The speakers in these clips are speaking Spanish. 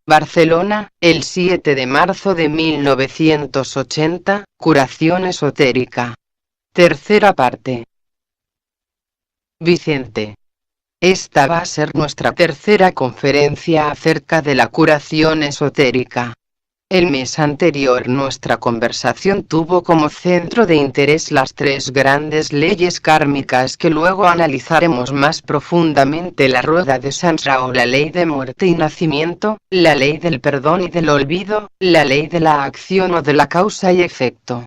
Barcelona, el 7 de marzo de 1980, curación esotérica. Tercera parte. Vicente. Esta va a ser nuestra tercera conferencia acerca de la curación esotérica. El mes anterior nuestra conversación tuvo como centro de interés las tres grandes leyes kármicas que luego analizaremos más profundamente: la rueda de Samsara o la ley de muerte y nacimiento, la ley del perdón y del olvido, la ley de la acción o de la causa y efecto.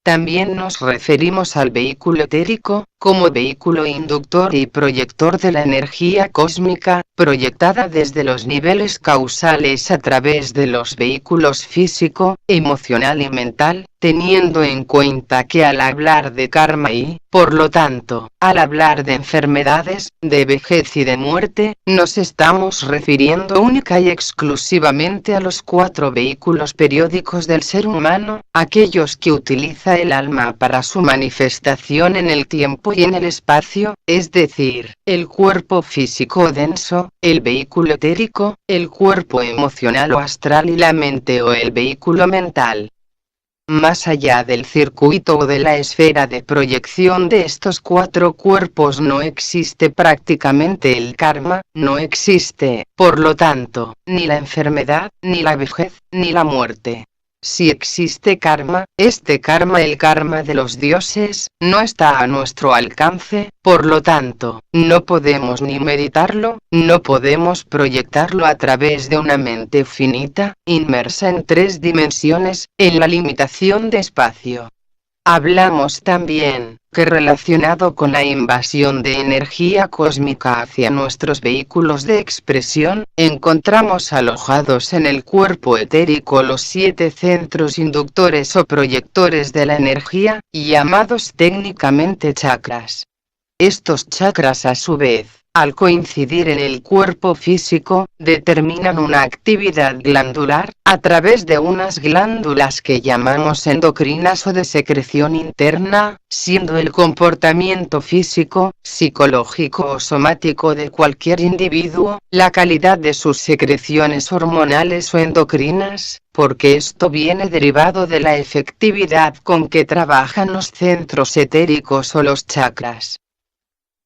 También nos referimos al vehículo etérico, como vehículo inductor y proyector de la energía cósmica, proyectada desde los niveles causales a través de los vehículos físico, emocional y mental, teniendo en cuenta que al hablar de karma y, por lo tanto, al hablar de enfermedades, de vejez y de muerte, nos estamos refiriendo única y exclusivamente a los 4 vehículos periódicos del ser humano, aquellos que utiliza el alma para su manifestación en el tiempo y en el espacio, es decir, el cuerpo físico denso, el vehículo etérico, el cuerpo emocional o astral y la mente o el vehículo mental. Más allá del circuito o de la esfera de proyección de estos 4 cuerpos no existe prácticamente el karma, no existe, por lo tanto, ni la enfermedad, ni la vejez, ni la muerte. Si existe karma, este karma, el karma de los dioses, no está a nuestro alcance, por lo tanto, no podemos ni meditarlo, no podemos proyectarlo a través de una mente finita, inmersa en 3 dimensiones, en la limitación de espacio. Hablamos también, que relacionado con la invasión de energía cósmica hacia nuestros vehículos de expresión, encontramos alojados en el cuerpo etérico los 7 centros inductores o proyectores de la energía, llamados técnicamente chakras. Estos chakras a su vez, al coincidir en el cuerpo físico, determinan una actividad glandular, a través de unas glándulas que llamamos endocrinas o de secreción interna, siendo el comportamiento físico, psicológico o somático de cualquier individuo, la calidad de sus secreciones hormonales o endocrinas, porque esto viene derivado de la efectividad con que trabajan los centros etéricos o los chakras.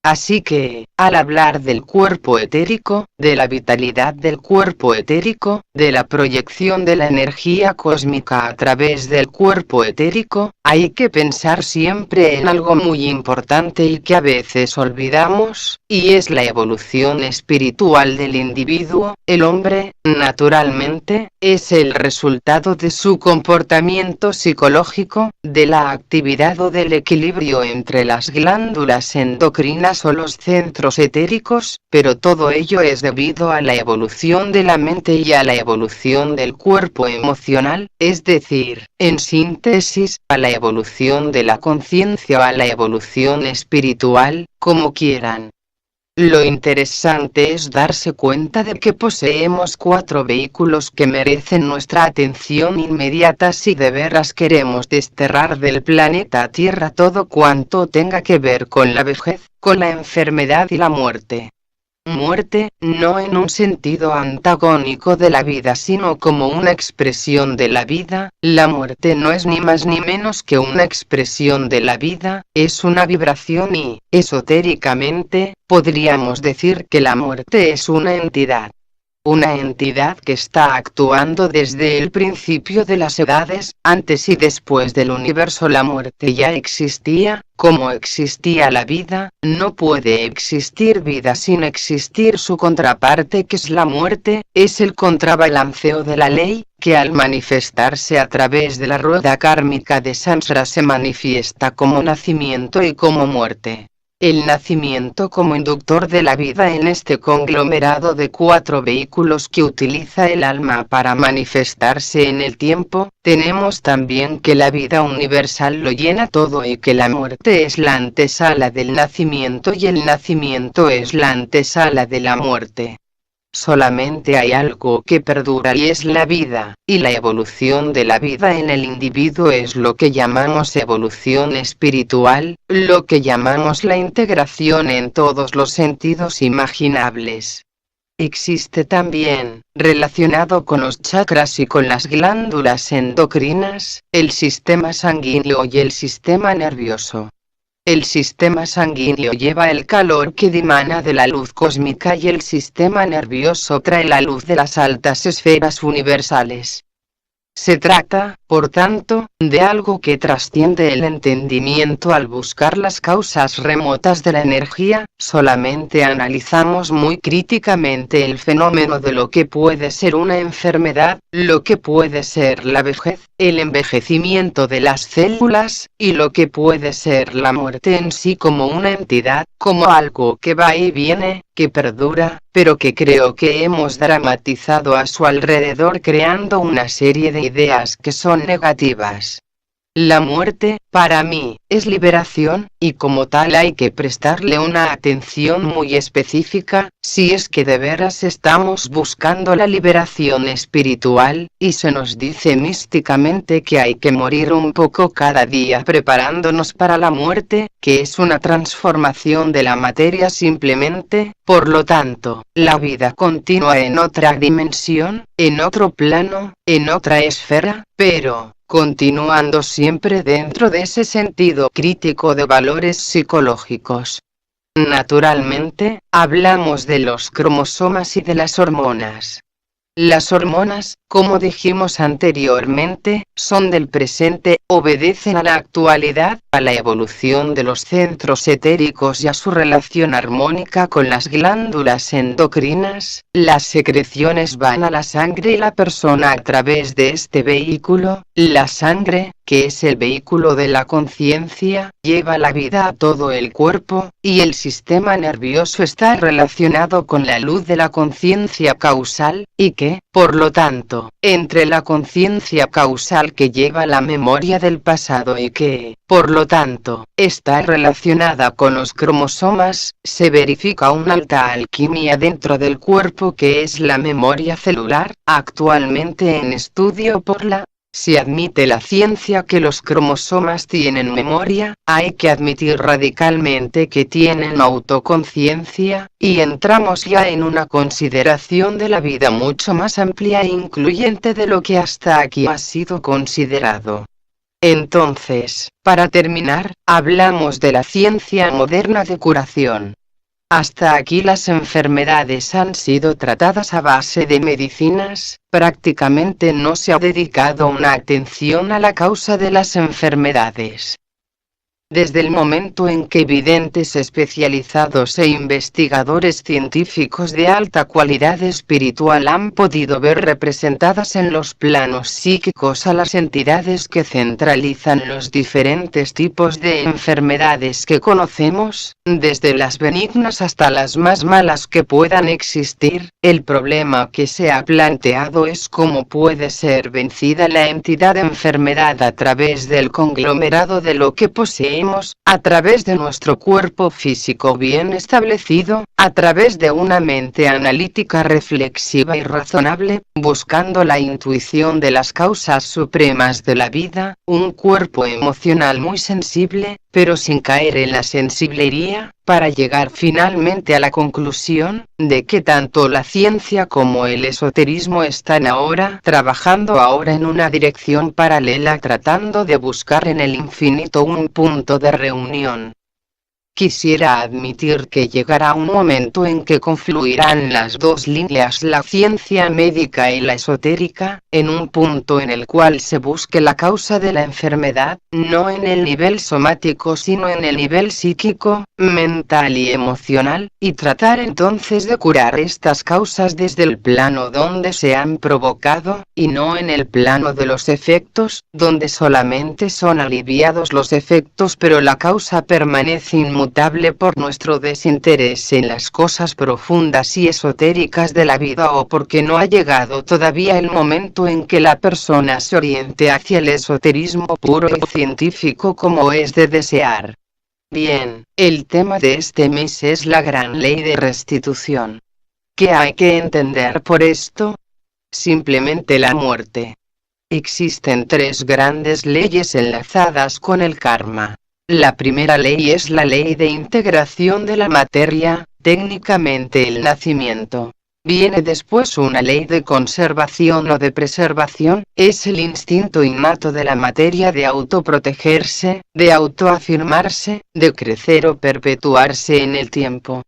Así que, al hablar del cuerpo etérico, de la vitalidad del cuerpo etérico, de la proyección de la energía cósmica a través del cuerpo etérico, hay que pensar siempre en algo muy importante y que a veces olvidamos, y es la evolución espiritual del individuo. El hombre, naturalmente, es el resultado de su comportamiento psicológico, de la actividad o del equilibrio entre las glándulas endocrinas o los centros etéricos, pero todo ello es debido a la evolución de la mente y a la evolución del cuerpo emocional, es decir, en síntesis, a la evolución de la conciencia o a la evolución espiritual, como quieran. Lo interesante es darse cuenta de que poseemos 4 vehículos que merecen nuestra atención inmediata si de veras queremos desterrar del planeta Tierra todo cuanto tenga que ver con la vejez, con la enfermedad y la muerte. Muerte, no en un sentido antagónico de la vida sino como una expresión de la vida. La muerte no es ni más ni menos que una expresión de la vida, es una vibración y, esotéricamente, podríamos decir que la muerte es una entidad. Una entidad que está actuando desde el principio de las edades, antes y después del universo. La muerte ya existía, como existía la vida. No puede existir vida sin existir su contraparte, que es la muerte, es el contrabalanceo de la ley, que al manifestarse a través de la rueda kármica de Samsara se manifiesta como nacimiento y como muerte. El nacimiento como inductor de la vida en este conglomerado de 4 vehículos que utiliza el alma para manifestarse en el tiempo. Tenemos también que la vida universal lo llena todo y que la muerte es la antesala del nacimiento y el nacimiento es la antesala de la muerte. Solamente hay algo que perdura y es la vida, y la evolución de la vida en el individuo es lo que llamamos evolución espiritual, lo que llamamos la integración en todos los sentidos imaginables. Existe también, relacionado con los chakras y con las glándulas endocrinas, el sistema sanguíneo y el sistema nervioso. El sistema sanguíneo lleva el calor que dimana de la luz cósmica y el sistema nervioso trae la luz de las altas esferas universales. Se trata, por tanto, de algo que trasciende el entendimiento al buscar las causas remotas de la energía. Solamente analizamos muy críticamente el fenómeno de lo que puede ser una enfermedad, lo que puede ser la vejez, el envejecimiento de las células, y lo que puede ser la muerte en sí como una entidad, como algo que va y viene, que perdura, pero que creo que hemos dramatizado a su alrededor creando una serie de ideas que son negativas. La muerte, para mí, es liberación, y como tal hay que prestarle una atención muy específica, si es que de veras estamos buscando la liberación espiritual, y se nos dice místicamente que hay que morir un poco cada día preparándonos para la muerte, que es una transformación de la materia simplemente. Por lo tanto, la vida continúa en otra dimensión, en otro plano, en otra esfera, pero continuando siempre dentro de ese sentido crítico de valores psicológicos. Naturalmente, hablamos de los cromosomas y de las hormonas. Las hormonas, como dijimos anteriormente, son del presente, obedecen a la actualidad, a la evolución de los centros etéricos y a su relación armónica con las glándulas endocrinas. Las secreciones van a la sangre y la persona a través de este vehículo, la sangre, que es el vehículo de la conciencia, lleva la vida a todo el cuerpo, y el sistema nervioso está relacionado con la luz de la conciencia causal, y que, por lo tanto, entre la conciencia causal que lleva la memoria del pasado y que, por lo tanto, está relacionada con los cromosomas, se verifica una alta alquimia dentro del cuerpo que es la memoria celular, actualmente en estudio por la. Si admite la ciencia que los cromosomas tienen memoria, hay que admitir radicalmente que tienen autoconciencia, y entramos ya en una consideración de la vida mucho más amplia e incluyente de lo que hasta aquí ha sido considerado. Entonces, para terminar, hablamos de la ciencia moderna de curación. Hasta aquí las enfermedades han sido tratadas a base de medicinas, prácticamente no se ha dedicado una atención a la causa de las enfermedades. Desde el momento en que videntes especializados e investigadores científicos de alta cualidad espiritual han podido ver representadas en los planos psíquicos a las entidades que centralizan los diferentes tipos de enfermedades que conocemos, desde las benignas hasta las más malas que puedan existir, el problema que se ha planteado es cómo puede ser vencida la entidad enfermedad a través del conglomerado de lo que poseemos, a través de nuestro cuerpo físico bien establecido, a través de una mente analítica reflexiva y razonable, buscando la intuición de las causas supremas de la vida, un cuerpo emocional muy sensible, pero sin caer en la sensiblería, para llegar finalmente a la conclusión de que tanto la ciencia como el esoterismo están trabajando ahora en una dirección paralela tratando de buscar en el infinito un punto de reunión. Quisiera admitir que llegará un momento en que confluirán las dos líneas, la ciencia médica y la esotérica, en un punto en el cual se busque la causa de la enfermedad, no en el nivel somático sino en el nivel psíquico, mental y emocional, y tratar entonces de curar estas causas desde el plano donde se han provocado, y no en el plano de los efectos, donde solamente son aliviados los efectos pero la causa permanece inmutable por nuestro desinterés en las cosas profundas y esotéricas de la vida o porque no ha llegado todavía el momento en que la persona se oriente hacia el esoterismo puro y científico como es de desear. Bien, el tema de este mes es la gran ley de restitución. ¿Qué hay que entender por esto? Simplemente la muerte. Existen tres grandes leyes enlazadas con el karma. La primera ley es la ley de integración de la materia, técnicamente el nacimiento. Viene después una ley de conservación o de preservación, es el instinto innato de la materia de autoprotegerse, de autoafirmarse, de crecer o perpetuarse en el tiempo.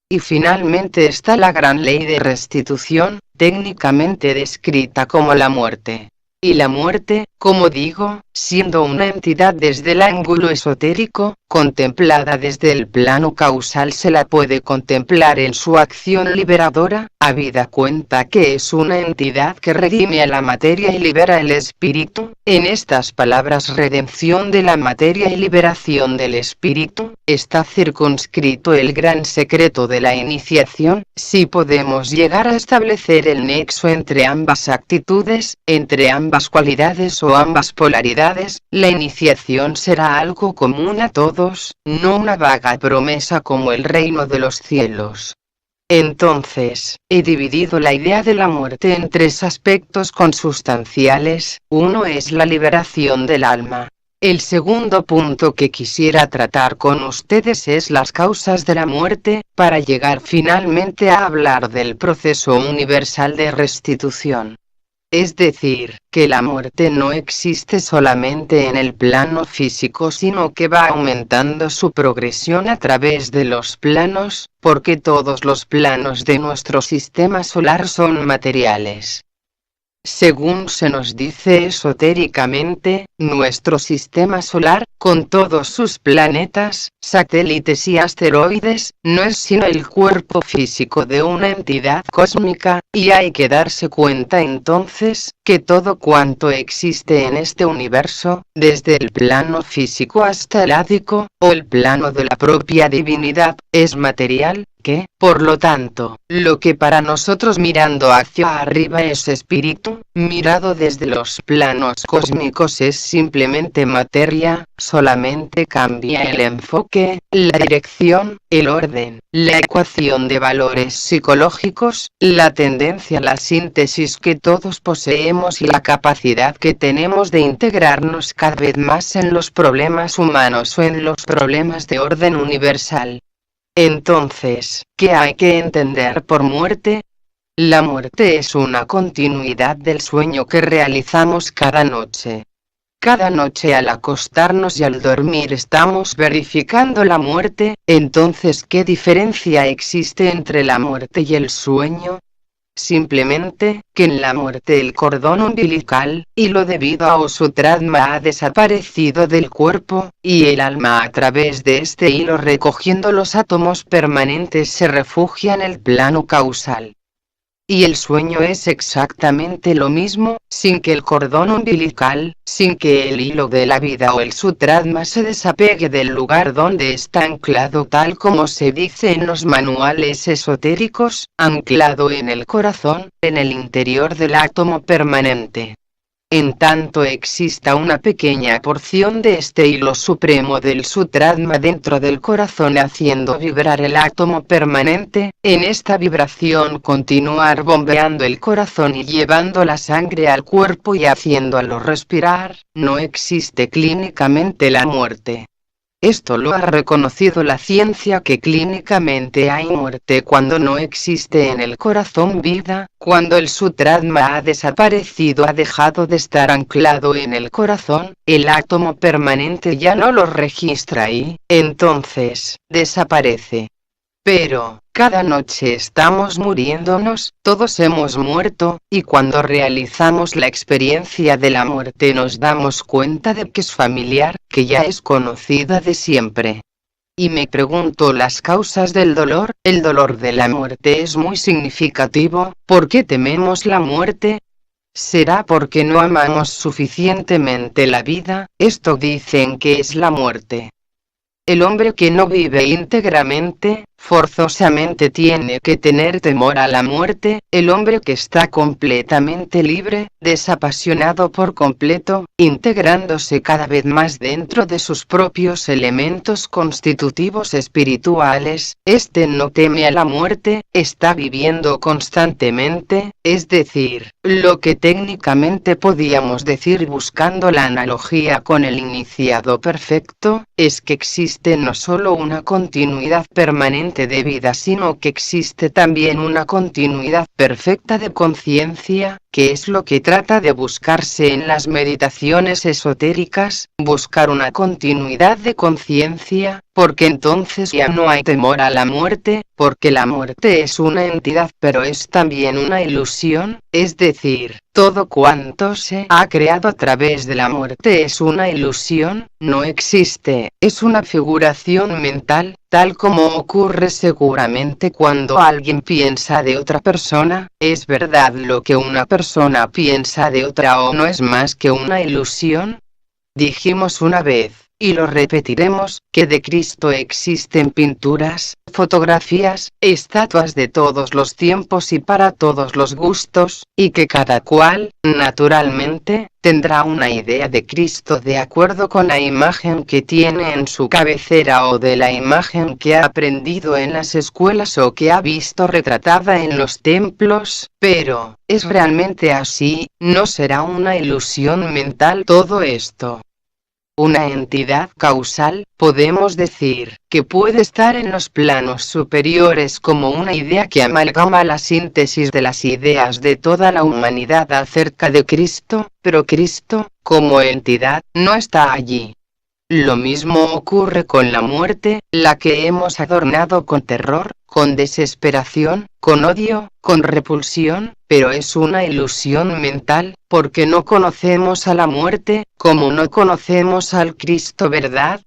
Y finalmente está la gran ley de restitución, técnicamente descrita como la muerte. Y la muerte, como digo, siendo una entidad desde el ángulo esotérico, contemplada desde el plano causal, se la puede contemplar en su acción liberadora, habida cuenta que es una entidad que redime a la materia y libera el espíritu. En estas palabras, redención de la materia y liberación del espíritu, está circunscrito el gran secreto de la iniciación. Si podemos llegar a establecer el nexo entre ambas actitudes, entre ambas cualidades o ambas polaridades, la iniciación será algo común a todos, no una vaga promesa como el reino de los cielos. Entonces, he dividido la idea de la muerte en tres aspectos consustanciales. Uno es la liberación del alma. El segundo punto que quisiera tratar con ustedes es las causas de la muerte, para llegar finalmente a hablar del proceso universal de restitución. Es decir, que la muerte no existe solamente en el plano físico, sino que va aumentando su progresión a través de los planos, porque todos los planos de nuestro sistema solar son materiales. Según se nos dice esotéricamente, nuestro sistema solar, con todos sus planetas, satélites y asteroides, no es sino el cuerpo físico de una entidad cósmica, y hay que darse cuenta entonces, que todo cuanto existe en este universo, desde el plano físico hasta el ádico, o el plano de la propia divinidad, es material, que, por lo tanto, lo que para nosotros mirando hacia arriba es espíritu, mirado desde los planos cósmicos es simplemente materia, solamente cambia el enfoque, la dirección, el orden, la ecuación de valores psicológicos, la tendencia a la síntesis que todos poseemos y la capacidad que tenemos de integrarnos cada vez más en los problemas humanos o en los problemas de orden universal. Entonces, ¿qué hay que entender por muerte? La muerte es una continuidad del sueño que realizamos cada noche. Cada noche al acostarnos y al dormir estamos verificando la muerte. Entonces, ¿qué diferencia existe entre la muerte y el sueño? Simplemente, que en la muerte el cordón umbilical, hilo de vida o sutradma ha desaparecido del cuerpo, y el alma a través de este hilo recogiendo los átomos permanentes se refugia en el plano causal. Y el sueño es exactamente lo mismo, sin que el cordón umbilical, sin que el hilo de la vida o el sutradma se desapegue del lugar donde está anclado, tal como se dice en los manuales esotéricos, anclado en el corazón, en el interior del átomo permanente. En tanto exista una pequeña porción de este hilo supremo del sutradma dentro del corazón haciendo vibrar el átomo permanente, en esta vibración continuar bombeando el corazón y llevando la sangre al cuerpo y haciéndolo respirar, no existe clínicamente la muerte. Esto lo ha reconocido la ciencia, que clínicamente hay muerte cuando no existe en el corazón vida, cuando el sutradma ha desaparecido, ha dejado de estar anclado en el corazón, el átomo permanente ya no lo registra y, entonces, desaparece. Pero, cada noche estamos muriéndonos, todos hemos muerto, y cuando realizamos la experiencia de la muerte nos damos cuenta de que es familiar, que ya es conocida de siempre. Y me pregunto las causas del dolor. El dolor de la muerte es muy significativo. ¿Por qué tememos la muerte? ¿Será porque no amamos suficientemente la vida? Esto dicen que es la muerte. El hombre que no vive íntegramente, forzosamente tiene que tener temor a la muerte. El hombre que está completamente libre, desapasionado por completo, integrándose cada vez más dentro de sus propios elementos constitutivos espirituales, este no teme a la muerte, está viviendo constantemente, es decir, lo que técnicamente podíamos decir buscando la analogía con el iniciado perfecto, es que existe no solo una continuidad permanente solamente de vida, sino que existe también una continuidad perfecta de conciencia, que es lo que trata de buscarse en las meditaciones esotéricas, buscar una continuidad de conciencia, porque entonces ya no hay temor a la muerte, porque la muerte es una entidad pero es también una ilusión, es decir, todo cuanto se ha creado a través de la muerte es una ilusión, no existe, es una figuración mental, tal como ocurre seguramente cuando alguien piensa de otra persona. ¿Es verdad lo que una persona piensa de otra o no es más que una ilusión? Dijimos una vez, y lo repetiremos, que de Cristo existen pinturas, fotografías, estatuas de todos los tiempos y para todos los gustos, y que cada cual, naturalmente, tendrá una idea de Cristo de acuerdo con la imagen que tiene en su cabecera o de la imagen que ha aprendido en las escuelas o que ha visto retratada en los templos, pero, ¿es realmente así? ¿No será una ilusión mental todo esto? Una entidad causal, podemos decir, que puede estar en los planos superiores como una idea que amalgama la síntesis de las ideas de toda la humanidad acerca de Cristo, pero Cristo, como entidad, no está allí. Lo mismo ocurre con la muerte, la que hemos adornado con terror, con desesperación, con odio, con repulsión, pero es una ilusión mental, porque no conocemos a la muerte, como no conocemos al Cristo, ¿verdad?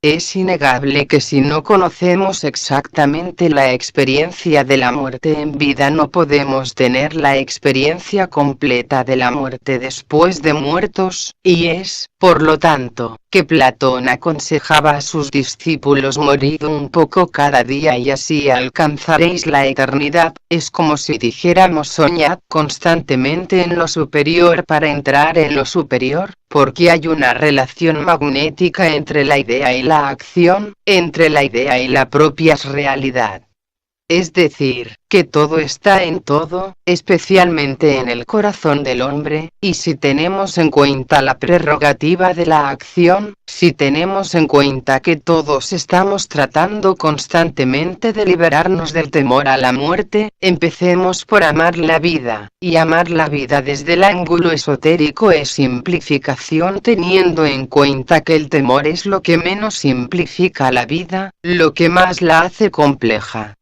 Es innegable que si no conocemos exactamente la experiencia de la muerte en vida no podemos tener la experiencia completa de la muerte después de muertos, y es, por lo tanto, que Platón aconsejaba a sus discípulos morid un poco cada día y así alcanzaréis la eternidad. Es como si dijéramos soñad constantemente en lo superior para entrar en lo superior, porque hay una relación magnética entre la idea y la acción, entre la idea y la propia realidad. Es decir, que todo está en todo, especialmente en el corazón del hombre, y si tenemos en cuenta la prerrogativa de la acción, si tenemos en cuenta que todos estamos tratando constantemente de liberarnos del temor a la muerte, empecemos por amar la vida, y amar la vida desde el ángulo esotérico es simplificación teniendo en cuenta que el temor es lo que menos simplifica la vida, lo que más la hace compleja.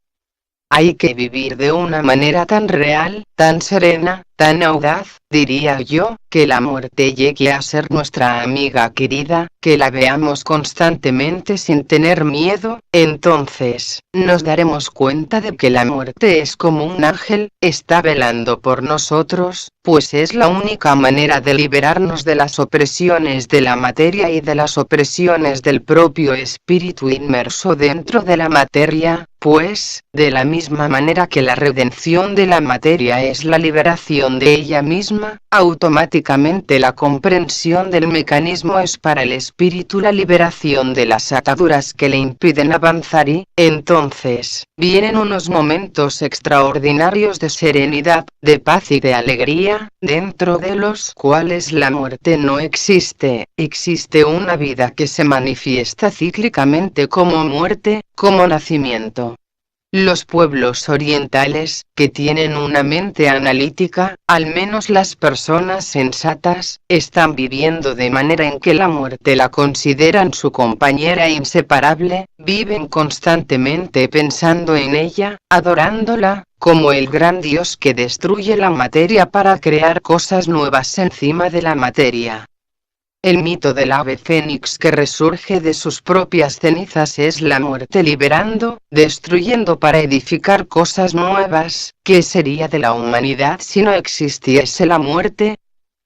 Hay que vivir de una manera tan real, tan serena, tan audaz, diría yo, que la muerte llegue a ser nuestra amiga querida, que la veamos constantemente sin tener miedo, entonces, nos daremos cuenta de que la muerte es como un ángel, está velando por nosotros, pues es la única manera de liberarnos de las opresiones de la materia y de las opresiones del propio espíritu inmerso dentro de la materia, pues, de la misma manera que la redención de la materia es la liberación de ella misma, automáticamente la comprensión del mecanismo es para el espíritu la liberación de las ataduras que le impiden avanzar y, entonces, vienen unos momentos extraordinarios de serenidad, de paz y de alegría, dentro de los cuales la muerte no existe, existe una vida que se manifiesta cíclicamente como muerte, como nacimiento. Los pueblos orientales, que tienen una mente analítica, al menos las personas sensatas, están viviendo de manera en que la muerte la consideran su compañera inseparable, viven constantemente pensando en ella, adorándola, como el gran Dios que destruye la materia para crear cosas nuevas encima de la materia. El mito del ave fénix que resurge de sus propias cenizas es la muerte liberando, destruyendo para edificar cosas nuevas. ¿Qué sería de la humanidad si no existiese la muerte?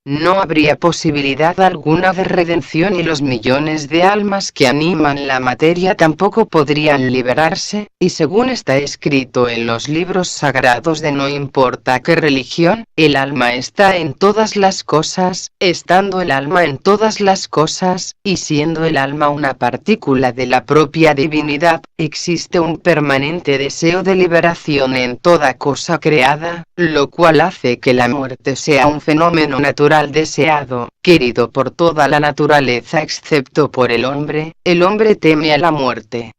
No habría posibilidad alguna de redención y los millones de almas que animan la materia tampoco podrían liberarse, y según está escrito en los libros sagrados de no importa qué religión, el alma está en todas las cosas, estando el alma en todas las cosas, y siendo el alma una partícula de la propia divinidad, existe un permanente deseo de liberación en toda cosa creada, lo cual hace que la muerte sea un fenómeno natural deseado, querido por toda la naturaleza excepto por el hombre teme a la muerte.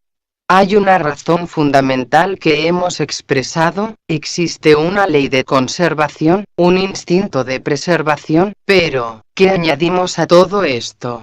Hay una razón fundamental que hemos expresado, existe una ley de conservación, un instinto de preservación, pero, ¿qué añadimos a todo esto?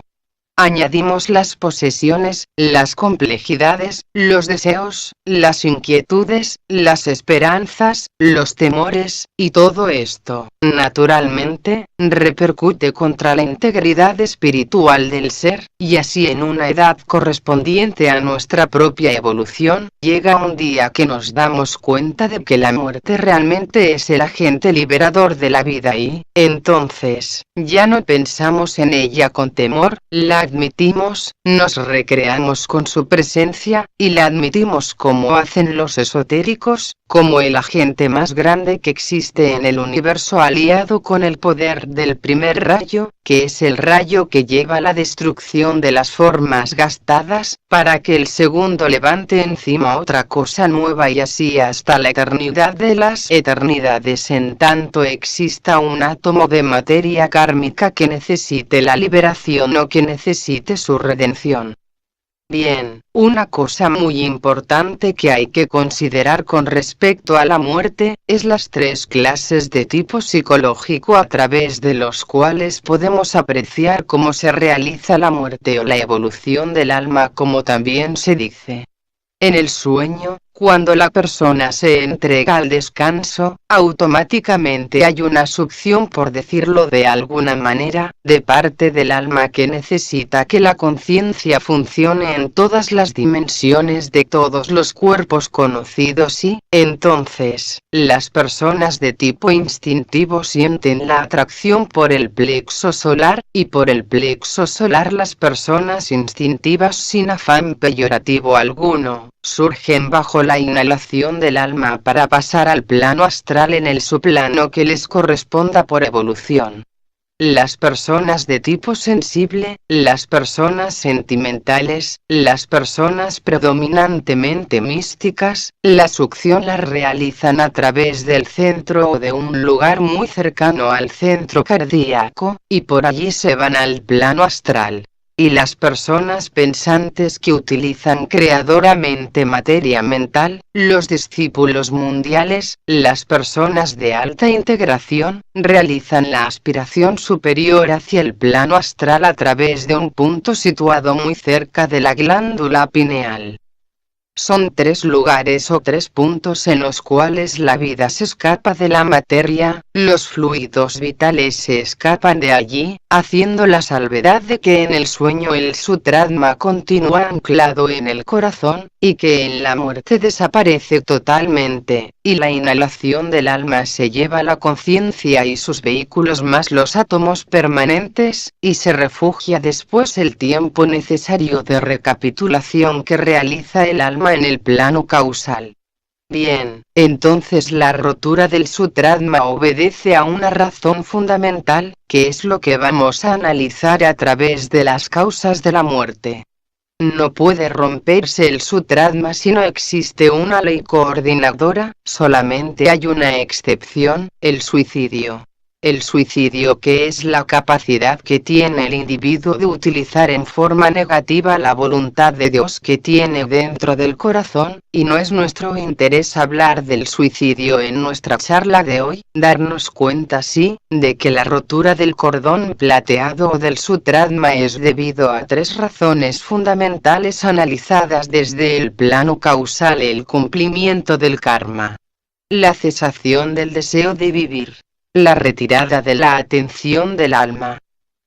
Añadimos las posesiones, las complejidades, los deseos, las inquietudes, las esperanzas, los temores, y todo esto, naturalmente, repercute contra la integridad espiritual del ser, y así en una edad correspondiente a nuestra propia evolución, llega un día que nos damos cuenta de que la muerte realmente es el agente liberador de la vida y, entonces, ya no pensamos en ella con temor, la admitimos, nos recreamos con su presencia, y la admitimos como hacen los esotéricos, como el agente más grande que existe en el universo aliado con el poder del primer rayo, que es el rayo que lleva la destrucción de las formas gastadas, para que el segundo levante encima otra cosa nueva y así hasta la eternidad de las eternidades en tanto exista un átomo de materia kármica que necesite la liberación o que necesite su redención. Bien, una cosa muy importante que hay que considerar con respecto a la muerte, es las tres clases de tipo psicológico a través de los cuales podemos apreciar cómo se realiza la muerte o la evolución del alma como también se dice. En el sueño, cuando la persona se entrega al descanso, automáticamente hay una succión, por decirlo de alguna manera, de parte del alma que necesita que la conciencia funcione en todas las dimensiones de todos los cuerpos conocidos y, entonces, las personas de tipo instintivo sienten la atracción por el plexo solar, y por el plexo solar las personas instintivas sin afán peyorativo alguno, surgen bajo la inhalación del alma para pasar al plano astral en el subplano que les corresponda por evolución. Las personas de tipo sensible, las personas sentimentales, las personas predominantemente místicas, la succión la realizan a través del centro o de un lugar muy cercano al centro cardíaco, y por allí se van al plano astral. Y las personas pensantes que utilizan creadoramente materia mental, los discípulos mundiales, las personas de alta integración, realizan la aspiración superior hacia el plano astral a través de un punto situado muy cerca de la glándula pineal. Son tres lugares o tres puntos en los cuales la vida se escapa de la materia, los fluidos vitales se escapan de allí, haciendo la salvedad de que en el sueño el sutratma continúa anclado en el corazón, y que en la muerte desaparece totalmente, y la inhalación del alma se lleva la conciencia y sus vehículos más los átomos permanentes, y se refugia después el tiempo necesario de recapitulación que realiza el alma en el plano causal. Bien, entonces la rotura del sutratma obedece a una razón fundamental, que es lo que vamos a analizar a través de las causas de la muerte. No puede romperse el sutratma si no existe una ley coordinadora, solamente hay una excepción, el suicidio. El suicidio, que es la capacidad que tiene el individuo de utilizar en forma negativa la voluntad de Dios que tiene dentro del corazón, y no es nuestro interés hablar del suicidio en nuestra charla de hoy, darnos cuenta sí, de que la rotura del cordón plateado o del sutratma es debido a tres razones fundamentales analizadas desde el plano causal: el cumplimiento del karma, la cesación del deseo de vivir, la retirada de la atención del alma.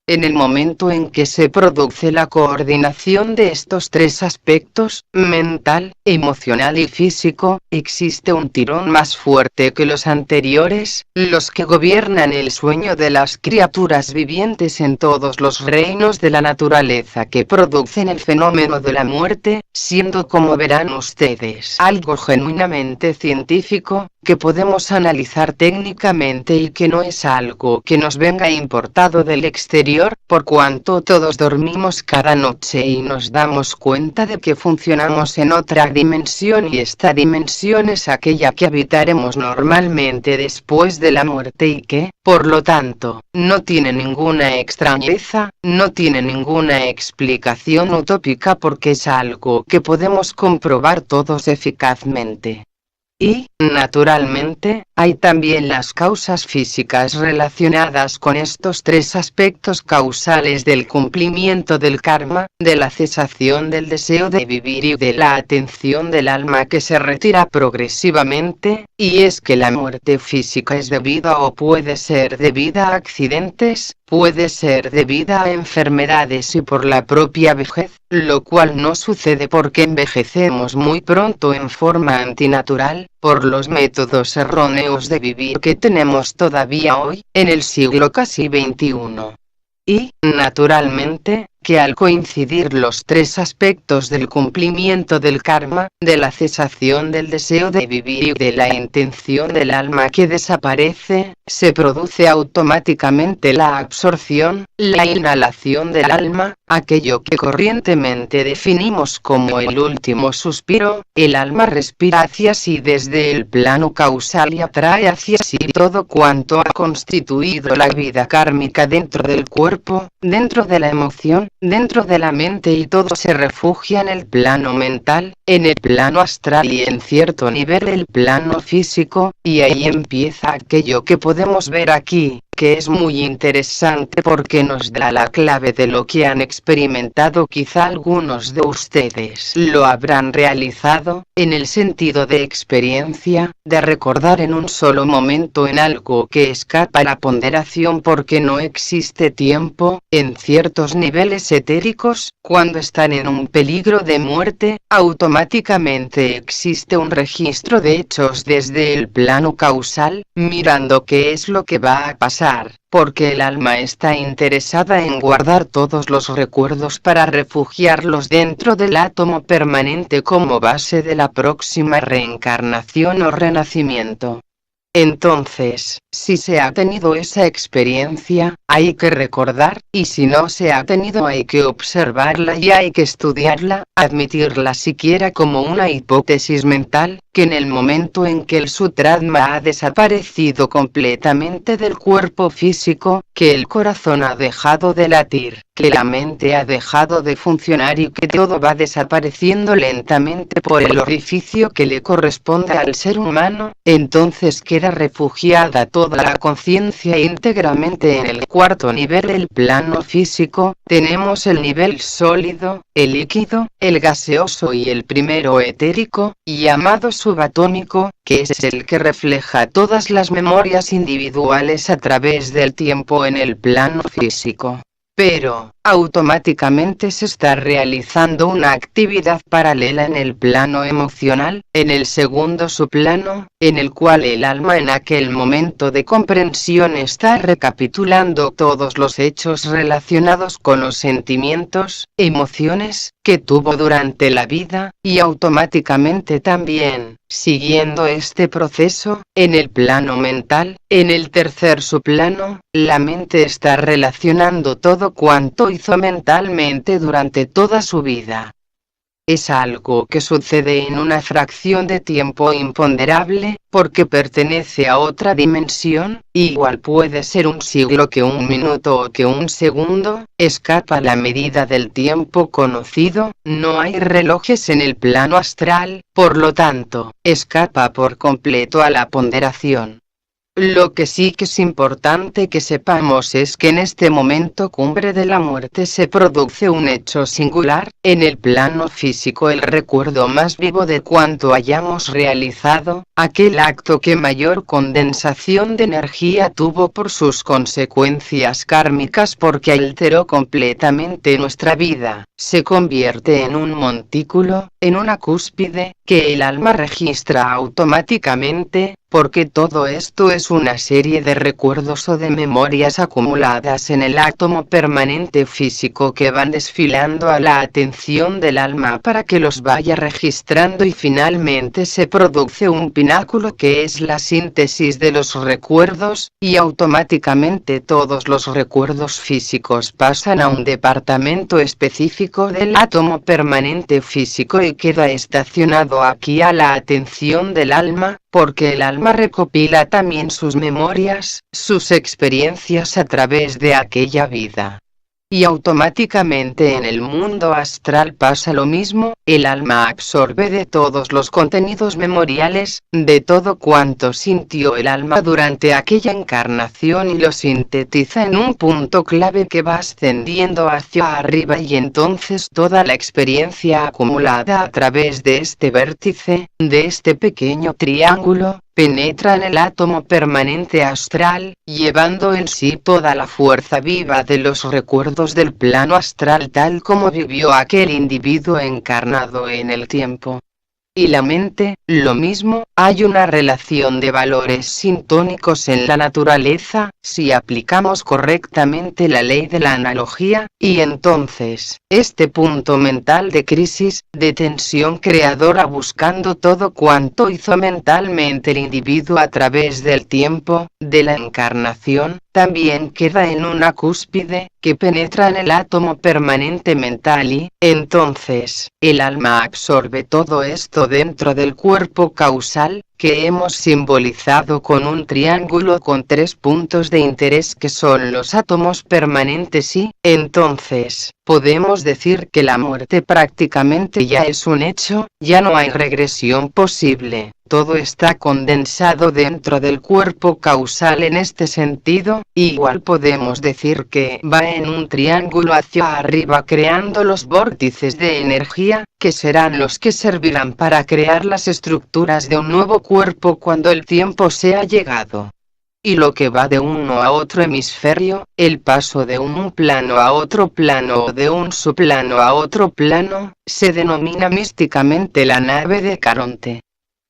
En el momento en que se produce la coordinación de estos tres aspectos, mental, emocional y físico, existe un tirón más fuerte que los anteriores, los que gobiernan el sueño de las criaturas vivientes en todos los reinos de la naturaleza que producen el fenómeno de la muerte, siendo, como verán ustedes, algo genuinamente científico, que podemos analizar técnicamente y que no es algo que nos venga importado del exterior anterior, por cuanto todos dormimos cada noche y nos damos cuenta de que funcionamos en otra dimensión, y esta dimensión es aquella que habitaremos normalmente después de la muerte y que, por lo tanto, no tiene ninguna extrañeza, no tiene ninguna explicación utópica, porque es algo que podemos comprobar todos eficazmente. Y, naturalmente, hay también las causas físicas relacionadas con estos tres aspectos causales del cumplimiento del karma, de la cesación del deseo de vivir y de la atención del alma que se retira progresivamente, y es que la muerte física es debida o puede ser debida a accidentes, puede ser debida a enfermedades y por la propia vejez, lo cual no sucede porque envejecemos muy pronto en forma antinatural, por los métodos erróneos de vivir que tenemos todavía hoy, en el siglo casi XXI. Y, naturalmente, que al coincidir los tres aspectos del cumplimiento del karma, de la cesación del deseo de vivir y de la intención del alma que desaparece, se produce automáticamente la absorción, la inhalación del alma, aquello que corrientemente definimos como el último suspiro. El alma respira hacia sí desde el plano causal y atrae hacia sí todo cuanto ha constituido la vida kármica dentro del cuerpo, dentro de la emoción, dentro de la mente, y todo se refugia en el plano mental, en el plano astral y en cierto nivel el plano físico, y ahí empieza aquello que podemos ver aquí, que es muy interesante porque nos da la clave de lo que han experimentado. Quizá algunos de ustedes lo habrán realizado, en el sentido de experiencia, de recordar en un solo momento en algo que escapa a la ponderación porque no existe tiempo, en ciertos niveles etéricos, cuando están en un peligro de muerte, automáticamente existe un registro de hechos desde el plano causal, mirando qué es lo que va a pasar, porque el alma está interesada en guardar todos los recuerdos para refugiarlos dentro del átomo permanente como base de la próxima reencarnación o renacimiento. Entonces, si se ha tenido esa experiencia, hay que recordar, y si no se ha tenido hay que observarla y hay que estudiarla, admitirla siquiera como una hipótesis mental, que en el momento en que el sutratma ha desaparecido completamente del cuerpo físico, que el corazón ha dejado de latir, que la mente ha dejado de funcionar y que todo va desapareciendo lentamente por el orificio que le corresponde al ser humano, entonces queda refugiada toda la conciencia íntegramente en el cuarto nivel, el plano físico. Tenemos el nivel sólido, el líquido, el gaseoso y el primero etérico, llamado subatómico, que es el que refleja todas las memorias individuales a través del tiempo en el plano físico. Pero, automáticamente se está realizando una actividad paralela en el plano emocional, en el segundo subplano, en el cual el alma en aquel momento de comprensión está recapitulando todos los hechos relacionados con los sentimientos, emociones, que tuvo durante la vida, y automáticamente también, siguiendo este proceso, en el plano mental, en el tercer subplano, la mente está relacionando todo cuanto hizo mentalmente durante toda su vida. Es algo que sucede en una fracción de tiempo imponderable, porque pertenece a otra dimensión, igual puede ser un siglo que un minuto o que un segundo, escapa la medida del tiempo conocido, no hay relojes en el plano astral, por lo tanto, escapa por completo a la ponderación. Lo que sí que es importante que sepamos es que en este momento cumbre de la muerte se produce un hecho singular, en el plano físico el recuerdo más vivo de cuanto hayamos realizado, aquel acto que mayor condensación de energía tuvo por sus consecuencias kármicas porque alteró completamente nuestra vida, se convierte en un montículo, en una cúspide, que el alma registra automáticamente, porque todo esto es una serie de recuerdos o de memorias acumuladas en el átomo permanente físico que van desfilando a la atención del alma para que los vaya registrando y finalmente se produce un pináculo que es la síntesis de los recuerdos, y automáticamente todos los recuerdos físicos pasan a un departamento específico del átomo permanente físico y queda estacionado aquí a la atención del alma, porque el alma recopila también sus memorias, sus experiencias a través de aquella vida. Y automáticamente en el mundo astral pasa lo mismo, el alma absorbe de todos los contenidos memoriales, de todo cuanto sintió el alma durante aquella encarnación y lo sintetiza en un punto clave que va ascendiendo hacia arriba y entonces toda la experiencia acumulada a través de este vértice, de este pequeño triángulo, penetra en el átomo permanente astral, llevando en sí toda la fuerza viva de los recuerdos del plano astral tal como vivió aquel individuo encarnado en el tiempo. Y la mente, lo mismo, hay una relación de valores sintónicos en la naturaleza, si aplicamos correctamente la ley de la analogía, y entonces, este punto mental de crisis, de tensión creadora buscando todo cuanto hizo mentalmente el individuo a través del tiempo, de la encarnación, también queda en una cúspide, que penetra en el átomo permanente mental y, entonces, el alma absorbe todo esto dentro del cuerpo causal, que hemos simbolizado con un triángulo con 3 puntos de interés que son los átomos permanentes y, entonces, podemos decir que la muerte prácticamente ya es un hecho, ya no hay regresión posible. Todo está condensado dentro del cuerpo causal en este sentido, igual podemos decir que va en un triángulo hacia arriba creando los vórtices de energía, que serán los que servirán para crear las estructuras de un nuevo cuerpo cuando el tiempo sea llegado. Y lo que va de uno a otro hemisferio, el paso de un plano a otro plano o de un subplano a otro plano, se denomina místicamente la nave de Caronte.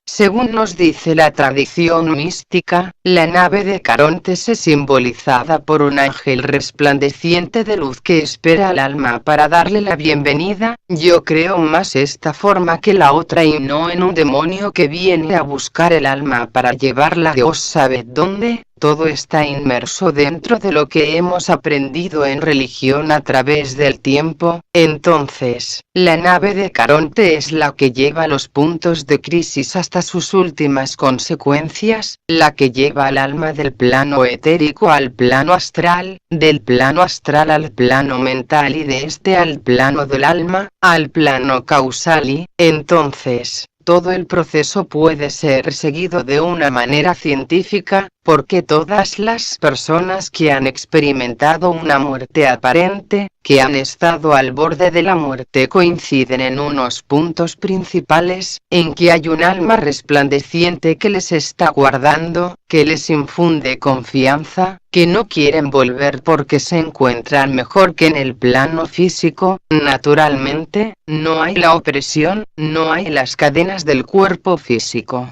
Según nos dice la tradición mística, la nave de Caronte es simbolizada por un ángel resplandeciente de luz que espera al alma para darle la bienvenida. Yo creo más esta forma que la otra y no en un demonio que viene a buscar el alma para llevarla Dios sabe dónde. Todo está inmerso dentro de lo que hemos aprendido en religión a través del tiempo. Entonces, la nave de Caronte es la que lleva los puntos de crisis hasta sus últimas consecuencias, la que lleva al alma del plano etérico al plano astral, del plano astral al plano mental y de este al plano del alma, al plano causal y, entonces, todo el proceso puede ser seguido de una manera científica, porque todas las personas que han experimentado una muerte aparente, que han estado al borde de la muerte coinciden en unos puntos principales, en que hay un alma resplandeciente que les está guardando, que les infunde confianza, que no quieren volver porque se encuentran mejor que en el plano físico. Naturalmente, no hay la opresión, no hay las cadenas del cuerpo físico.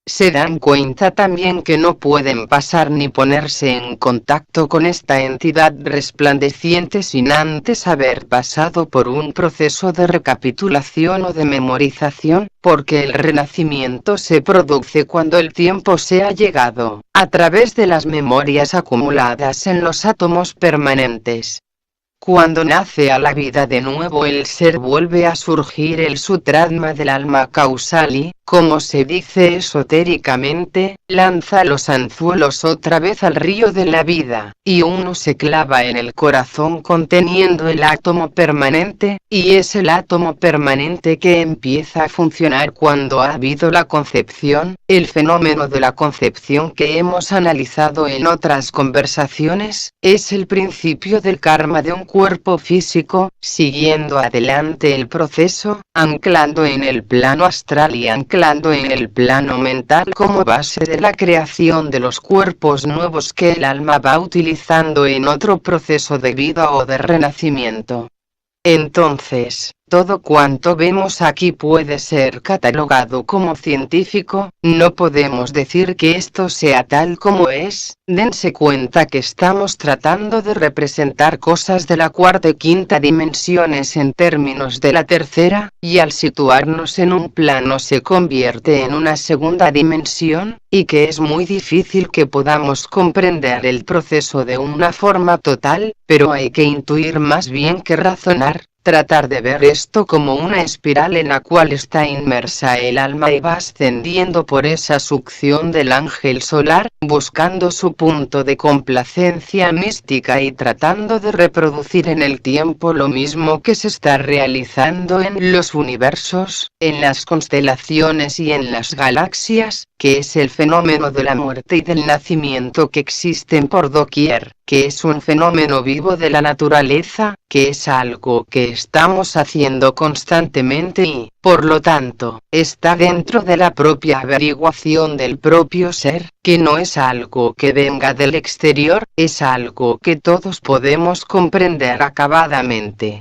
Se dan cuenta también que no pueden pasar ni ponerse en contacto con esta entidad resplandeciente sin antes haber pasado por un proceso de recapitulación o de memorización, porque el renacimiento se produce cuando el tiempo se ha llegado, a través de las memorias acumuladas en los átomos permanentes. Cuando nace a la vida de nuevo el ser vuelve a surgir el sutratma del alma causal y, como se dice esotéricamente, lanza los anzuelos otra vez al río de la vida, y uno se clava en el corazón conteniendo el átomo permanente, y es el átomo permanente que empieza a funcionar cuando ha habido la concepción, el fenómeno de la concepción que hemos analizado en otras conversaciones, es el principio del karma de un cuerpo físico, siguiendo adelante el proceso, anclando en el plano astral y anclando en el plano mental como base de la creación de los cuerpos nuevos que el alma va utilizando en otro proceso de vida o de renacimiento. Entonces, todo cuanto vemos aquí puede ser catalogado como científico. No podemos decir que esto sea tal como es. Dense cuenta que estamos tratando de representar cosas de la cuarta y quinta dimensiones en términos de la tercera, y al situarnos en un plano se convierte en una segunda dimensión, y que es muy difícil que podamos comprender el proceso de una forma total, pero hay que intuir más bien que razonar. Tratar de ver esto como una espiral en la cual está inmersa el alma y va ascendiendo por esa succión del ángel solar, buscando su punto de complacencia mística y tratando de reproducir en el tiempo lo mismo que se está realizando en los universos, en las constelaciones y en las galaxias, que es el fenómeno de la muerte y del nacimiento que existen por doquier, que es un fenómeno vivo de la naturaleza, que es algo que estamos haciendo constantemente y, por lo tanto, está dentro de la propia averiguación del propio ser, que no es algo que venga del exterior, es algo que todos podemos comprender acabadamente.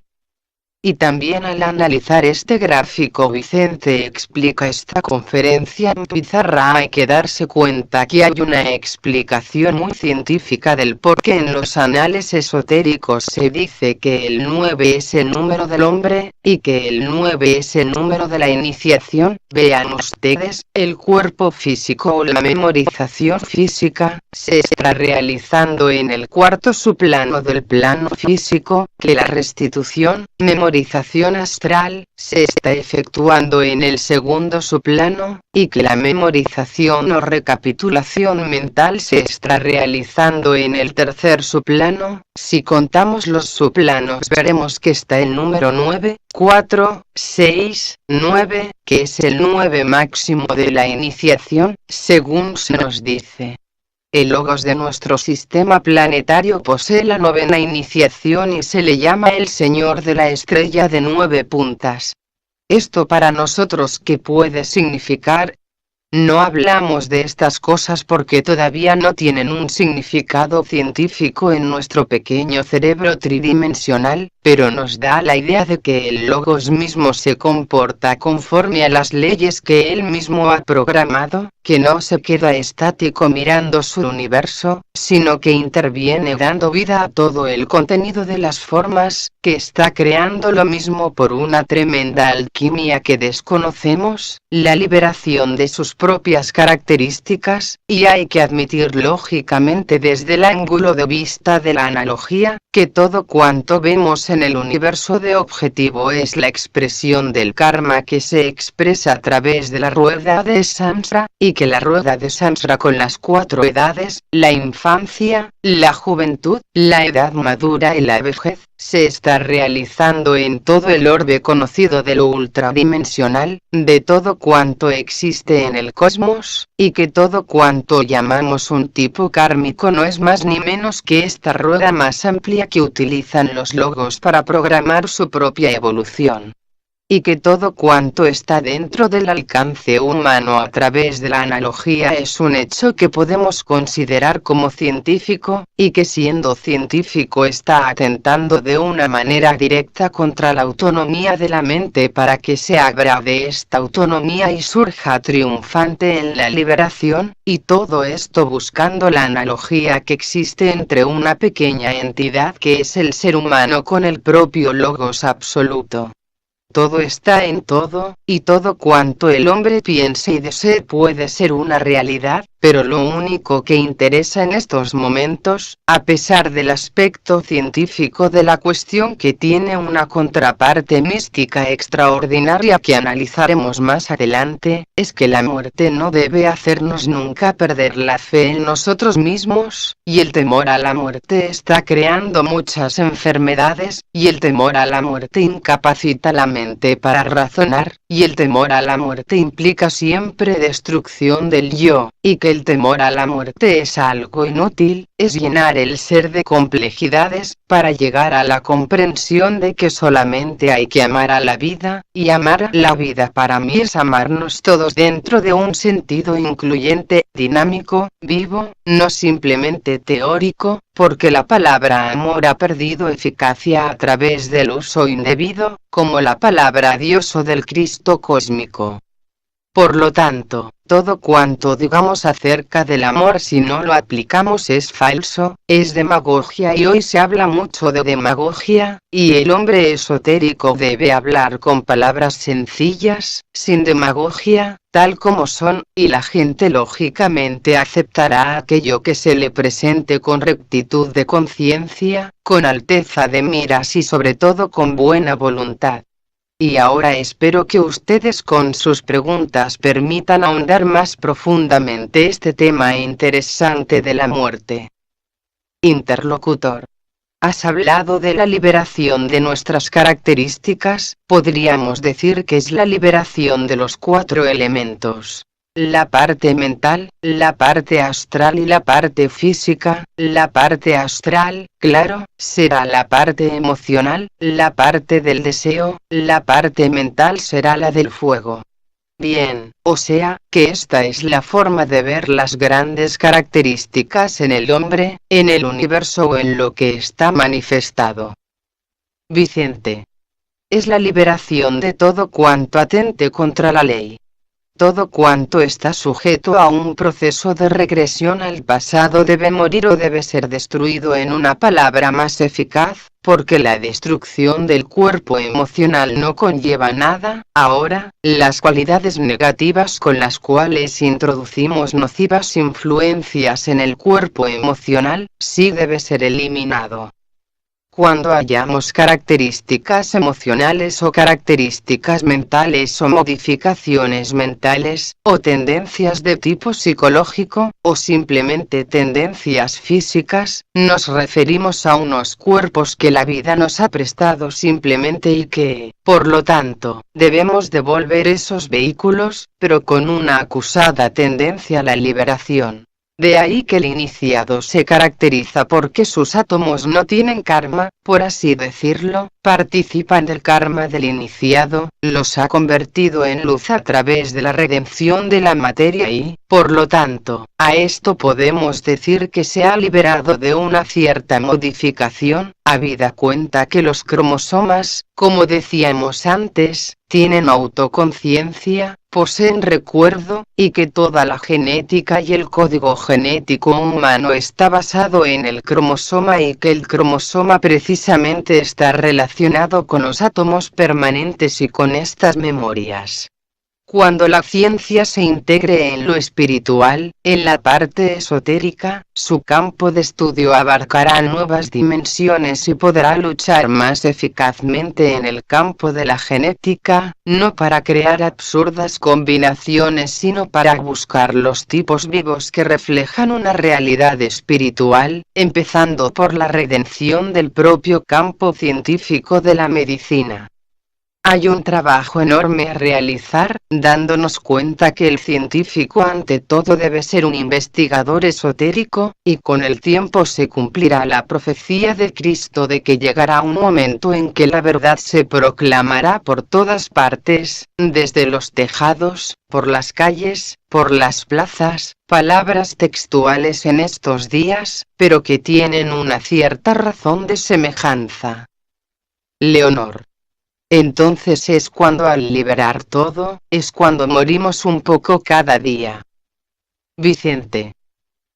Y también al analizar este gráfico Vicente explica esta conferencia en pizarra. Hay que darse cuenta que hay una explicación muy científica del por qué en los anales esotéricos se dice que el 9 es el número del hombre, y que el 9 es el número de la iniciación. Vean ustedes, el cuerpo físico o la memorización física se está realizando en el cuarto subplano del plano físico, que la restitución, memorización astral, se está efectuando en el segundo subplano, y que la memorización o recapitulación mental se está realizando en el tercer subplano. Si contamos los subplanos veremos que está el número 9, 4, 6, 9, que es el 9 máximo de la iniciación, según se nos dice. El logos de nuestro sistema planetario posee la novena iniciación y se le llama el Señor de la Estrella de 9 puntas. ¿Esto para nosotros qué puede significar? No hablamos de estas cosas porque todavía no tienen un significado científico en nuestro pequeño cerebro tridimensional, pero nos da la idea de que el logos mismo se comporta conforme a las leyes que él mismo ha programado, que no se queda estático mirando su universo, sino que interviene dando vida a todo el contenido de las formas, que está creando lo mismo por una tremenda alquimia que desconocemos, la liberación de sus propias características, y hay que admitir lógicamente desde el ángulo de vista de la analogía, que todo cuanto vemos en el universo de objetivo es la expresión del karma que se expresa a través de la rueda de Samsara, y que la rueda de Samsara con las 4 edades, la infancia, la juventud, la edad madura y la vejez, se está realizando en todo el orbe conocido de lo ultradimensional, de todo cuanto existe en el cosmos, y que todo cuanto llamamos un tipo kármico no es más ni menos que esta rueda más amplia que utilizan los logos para programar su propia evolución. Y que todo cuanto está dentro del alcance humano a través de la analogía es un hecho que podemos considerar como científico, y que siendo científico está atentando de una manera directa contra la autonomía de la mente para que se agrade esta autonomía y surja triunfante en la liberación, y todo esto buscando la analogía que existe entre una pequeña entidad que es el ser humano con el propio logos absoluto. Todo está en todo, y todo cuanto el hombre piense y desee puede ser una realidad, pero lo único que interesa en estos momentos, a pesar del aspecto científico de la cuestión que tiene una contraparte mística extraordinaria que analizaremos más adelante, es que la muerte no debe hacernos nunca perder la fe en nosotros mismos, y el temor a la muerte está creando muchas enfermedades, y el temor a la muerte incapacita la mente para razonar, y el temor a la muerte implica siempre destrucción del yo. y que el temor a la muerte es algo inútil, es llenar el ser de complejidades, para llegar a la comprensión de que solamente hay que amar a la vida, y amar a la vida para mí es amarnos todos dentro de un sentido incluyente, dinámico, vivo, no simplemente teórico, porque la palabra amor ha perdido eficacia a través del uso indebido, como la palabra Dios o del Cristo cósmico. Por lo tanto, todo cuanto digamos acerca del amor si no lo aplicamos es falso, es demagogia y hoy se habla mucho de demagogia, y el hombre esotérico debe hablar con palabras sencillas, sin demagogia, tal como son, y la gente lógicamente aceptará aquello que se le presente con rectitud de conciencia, con alteza de miras y sobre todo con buena voluntad. Y ahora espero que ustedes con sus preguntas permitan ahondar más profundamente este tema interesante de la muerte. Interlocutor. Has hablado de la liberación de nuestras características, podríamos decir que es la liberación de los 4 elementos. La parte mental, la parte astral y la parte física. La parte astral, claro, será la parte emocional, la parte del deseo, la parte mental será la del fuego. Bien, o sea, que esta es la forma de ver las grandes características en el hombre, en el universo o en lo que está manifestado. Vicente. Es la liberación de todo cuanto atente contra la ley. Todo cuanto está sujeto a un proceso de regresión al pasado debe morir o debe ser destruido, en una palabra más eficaz, porque la destrucción del cuerpo emocional no conlleva nada. Ahora, las cualidades negativas con las cuales introducimos nocivas influencias en el cuerpo emocional, sí debe ser eliminado. Cuando hallamos características emocionales o características mentales o modificaciones mentales, o tendencias de tipo psicológico, o simplemente tendencias físicas, nos referimos a unos cuerpos que la vida nos ha prestado simplemente y que, por lo tanto, debemos devolver esos vehículos, pero con una acusada tendencia a la liberación. De ahí que el iniciado se caracteriza porque sus átomos no tienen karma, por así decirlo, participan del karma del iniciado, los ha convertido en luz a través de la redención de la materia y, por lo tanto, a esto podemos decir que se ha liberado de una cierta modificación, habida cuenta que los cromosomas, como decíamos antes, tienen autoconciencia, poseen recuerdo, y que toda la genética y el código genético humano está basado en el cromosoma y que el cromosoma precisamente está relacionado con los átomos permanentes y con estas memorias. Cuando la ciencia se integre en lo espiritual, en la parte esotérica, su campo de estudio abarcará nuevas dimensiones y podrá luchar más eficazmente en el campo de la genética, no para crear absurdas combinaciones sino para buscar los tipos vivos que reflejan una realidad espiritual, empezando por la redención del propio campo científico de la medicina. Hay un trabajo enorme a realizar, dándonos cuenta que el científico ante todo debe ser un investigador esotérico, y con el tiempo se cumplirá la profecía de Cristo de que llegará un momento en que la verdad se proclamará por todas partes, desde los tejados, por las calles, por las plazas, palabras textuales en estos días, pero que tienen una cierta razón de semejanza. Leonor. Entonces es cuando al liberar todo, es cuando morimos un poco cada día. Vicente.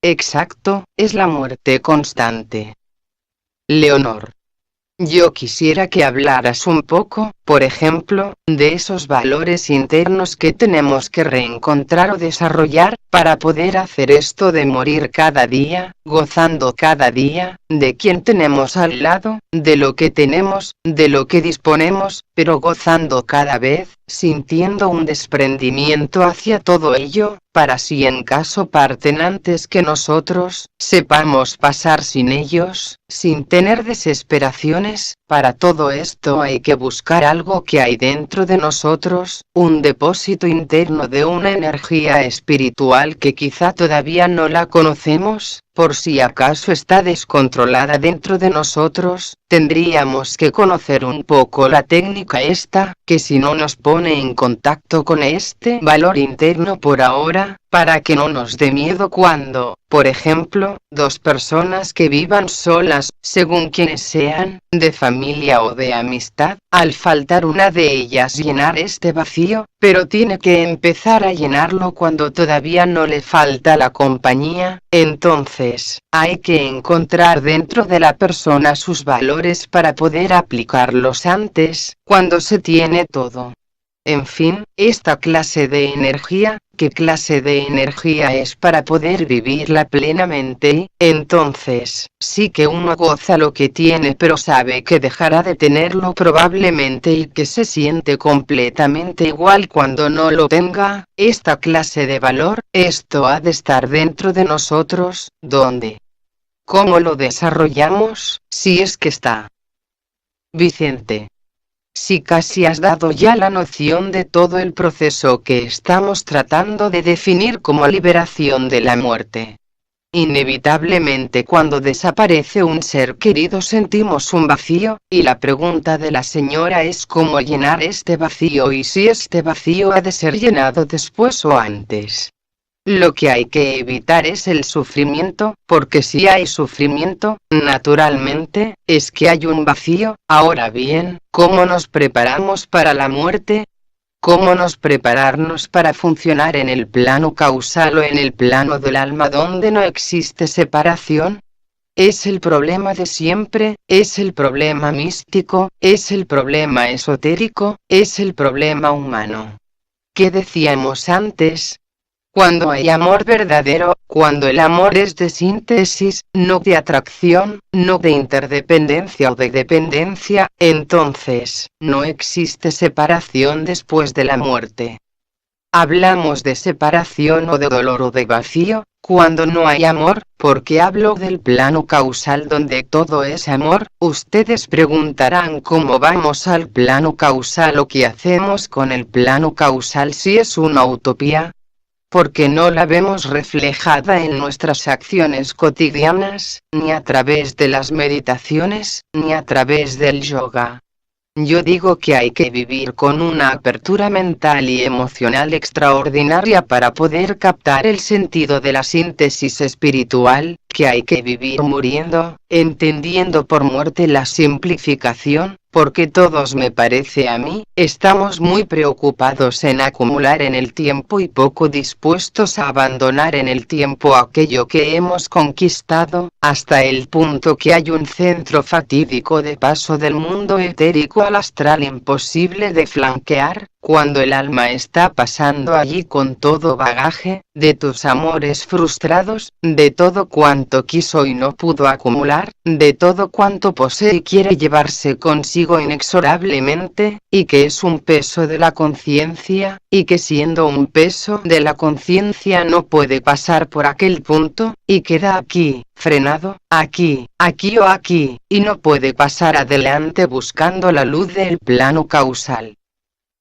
Exacto, es la muerte constante. Leonor. Yo quisiera que hablaras un poco, por ejemplo, de esos valores internos que tenemos que reencontrar o desarrollar, para poder hacer esto de morir cada día, gozando cada día, de quien tenemos al lado, de lo que tenemos, de lo que disponemos, pero gozando cada vez, sintiendo un desprendimiento hacia todo ello, para si en caso parten antes que nosotros, sepamos pasar sin ellos, sin tener desesperaciones. Para todo esto hay que buscar algo que hay dentro de nosotros, un depósito interno de una energía espiritual emocional que quizá todavía no la conocemos, por si acaso está descontrolada dentro de nosotros, tendríamos que conocer un poco la técnica esta, que si no nos pone en contacto con este valor interno por ahora, para que no nos dé miedo cuando, por ejemplo, dos personas que vivan solas, según quienes sean, de familia o de amistad, al faltar una de ellas llenar este vacío, pero tiene que empezar a llenarlo cuando todavía no le falta la compañía, entonces, hay que encontrar dentro de la persona sus valores para poder aplicarlos antes, cuando se tiene todo. En fin, esta clase de energía, ¿qué clase de energía es para poder vivirla plenamente? Entonces, sí que uno goza lo que tiene pero sabe que dejará de tenerlo probablemente y que se siente completamente igual cuando no lo tenga. Esta clase de valor, esto ha de estar dentro de nosotros, ¿dónde? ¿Cómo lo desarrollamos? Si es que está. Vicente. Si casi has dado ya la noción de todo el proceso que estamos tratando de definir como liberación de la muerte. Inevitablemente cuando desaparece un ser querido sentimos un vacío, y la pregunta de la señora es cómo llenar este vacío y si este vacío ha de ser llenado después o antes. Lo que hay que evitar es el sufrimiento, porque si hay sufrimiento, naturalmente, es que hay un vacío. Ahora bien, ¿cómo nos preparamos para la muerte? ¿Cómo nos prepararnos para funcionar en el plano causal o en el plano del alma donde no existe separación? Es el problema de siempre, es el problema místico, es el problema esotérico, es el problema humano. ¿Qué decíamos antes? Cuando hay amor verdadero, cuando el amor es de síntesis, no de atracción, no de interdependencia o de dependencia, entonces, no existe separación después de la muerte. Hablamos de separación o de dolor o de vacío, cuando no hay amor, porque hablo del plano causal donde todo es amor. Ustedes preguntarán cómo vamos al plano causal o qué hacemos con el plano causal si es una utopía. Porque no la vemos reflejada en nuestras acciones cotidianas, ni a través de las meditaciones, ni a través del yoga. Yo digo que hay que vivir con una apertura mental y emocional extraordinaria para poder captar el sentido de la síntesis espiritual, que hay que vivir muriendo, entendiendo por muerte la simplificación, porque todos, me parece a mí, estamos muy preocupados en acumular en el tiempo y poco dispuestos a abandonar en el tiempo aquello que hemos conquistado, hasta el punto que hay un centro fatídico de paso del mundo etérico al astral imposible de flanquear, cuando el alma está pasando allí con todo bagaje, de tus amores frustrados, de todo cuanto quiso y no pudo acumular, de todo cuanto posee y quiere llevarse consigo inexorablemente, y que es un peso de la conciencia, y que siendo un peso de la conciencia no puede pasar por aquel punto, y queda aquí, frenado, aquí o aquí, y no puede pasar adelante buscando la luz del plano causal.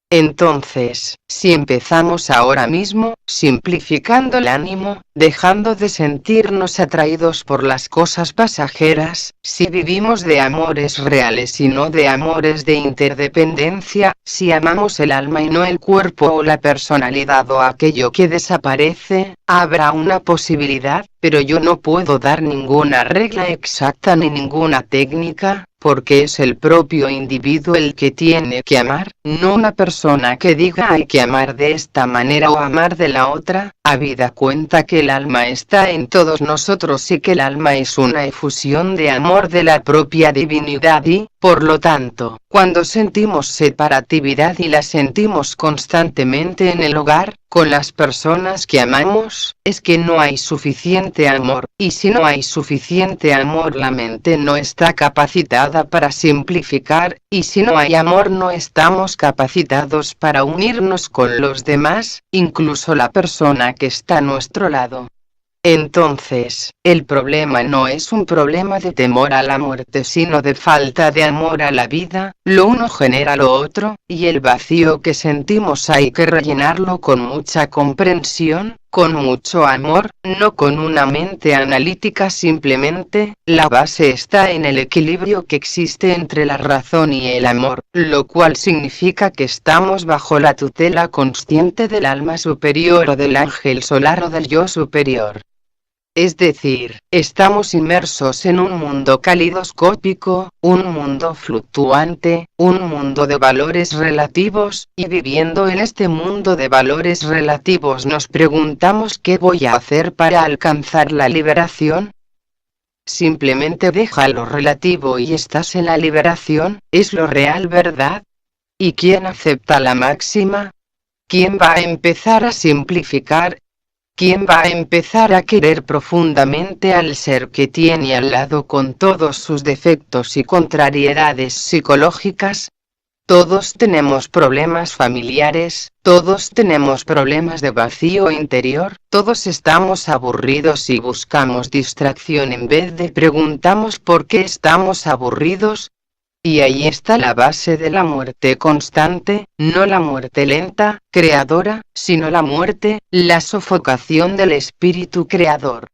Entonces, si empezamos ahora mismo, simplificando el ánimo, dejando de sentirnos atraídos por las cosas pasajeras, si vivimos de amores reales y no de amores de interdependencia, si amamos el alma y no el cuerpo o la personalidad o aquello que desaparece, habrá una posibilidad, pero yo no puedo dar ninguna regla exacta ni ninguna técnica, porque es el propio individuo el que tiene que amar, no una persona que diga hay que amar de esta manera o amar de la otra. Habida cuenta que el alma está en todos nosotros y que el alma es una efusión de amor de la propia divinidad y, por lo tanto, cuando sentimos separatividad y la sentimos constantemente en el hogar, con las personas que amamos, es que no hay suficiente amor, y si no hay suficiente amor la mente no está capacitada para simplificar, y si no hay amor no estamos capacitados para unirnos con los demás, incluso la persona que está a nuestro lado. Entonces, el problema no es un problema de temor a la muerte sino de falta de amor a la vida, lo uno genera lo otro, y el vacío que sentimos hay que rellenarlo con mucha comprensión, con mucho amor, no con una mente analítica simplemente. La base está en el equilibrio que existe entre la razón y el amor, lo cual significa que estamos bajo la tutela consciente del alma superior o del ángel solar o del yo superior. Es decir, estamos inmersos en un mundo calidoscópico, un mundo fluctuante, un mundo de valores relativos, y viviendo en este mundo de valores relativos nos preguntamos ¿qué voy a hacer para alcanzar la liberación? Simplemente deja lo relativo y estás en la liberación, es lo real, ¿verdad? ¿Y quién acepta la máxima? ¿Quién va a empezar a simplificar? ¿Quién va a empezar a querer profundamente al ser que tiene al lado con todos sus defectos y contrariedades psicológicas? Todos tenemos problemas familiares, todos tenemos problemas de vacío interior, todos estamos aburridos y buscamos distracción en vez de preguntamos por qué estamos aburridos. Y ahí está la base de la muerte constante, no la muerte lenta, creadora, sino la muerte, la sofocación del espíritu creador.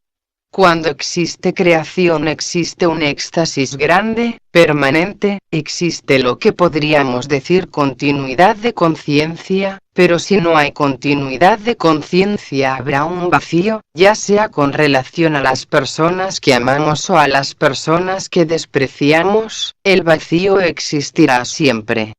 Cuando existe creación existe un éxtasis grande, permanente, existe lo que podríamos decir continuidad de conciencia, pero si no hay continuidad de conciencia habrá un vacío, ya sea con relación a las personas que amamos o a las personas que despreciamos, el vacío existirá siempre.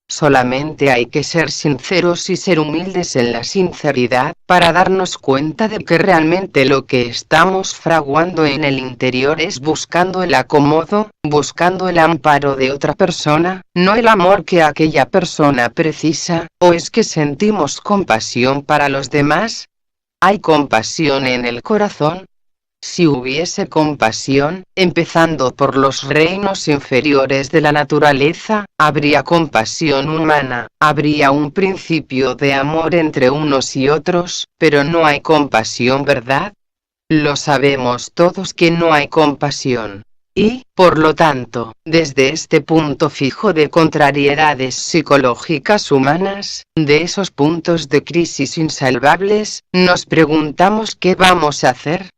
Solamente hay que ser sinceros y ser humildes en la sinceridad, para darnos cuenta de que realmente lo que estamos fraguando en el interior es buscando el acomodo, buscando el amparo de otra persona, no el amor que aquella persona precisa, o es que sentimos compasión para los demás. ¿Hay compasión en el corazón? Si hubiese compasión, empezando por los reinos inferiores de la naturaleza, habría compasión humana, habría un principio de amor entre unos y otros, pero no hay compasión, ¿verdad? Lo sabemos todos que no hay compasión. Y, por lo tanto, desde este punto fijo de contrariedades psicológicas humanas, de esos puntos de crisis insalvables, nos preguntamos ¿qué vamos a hacer?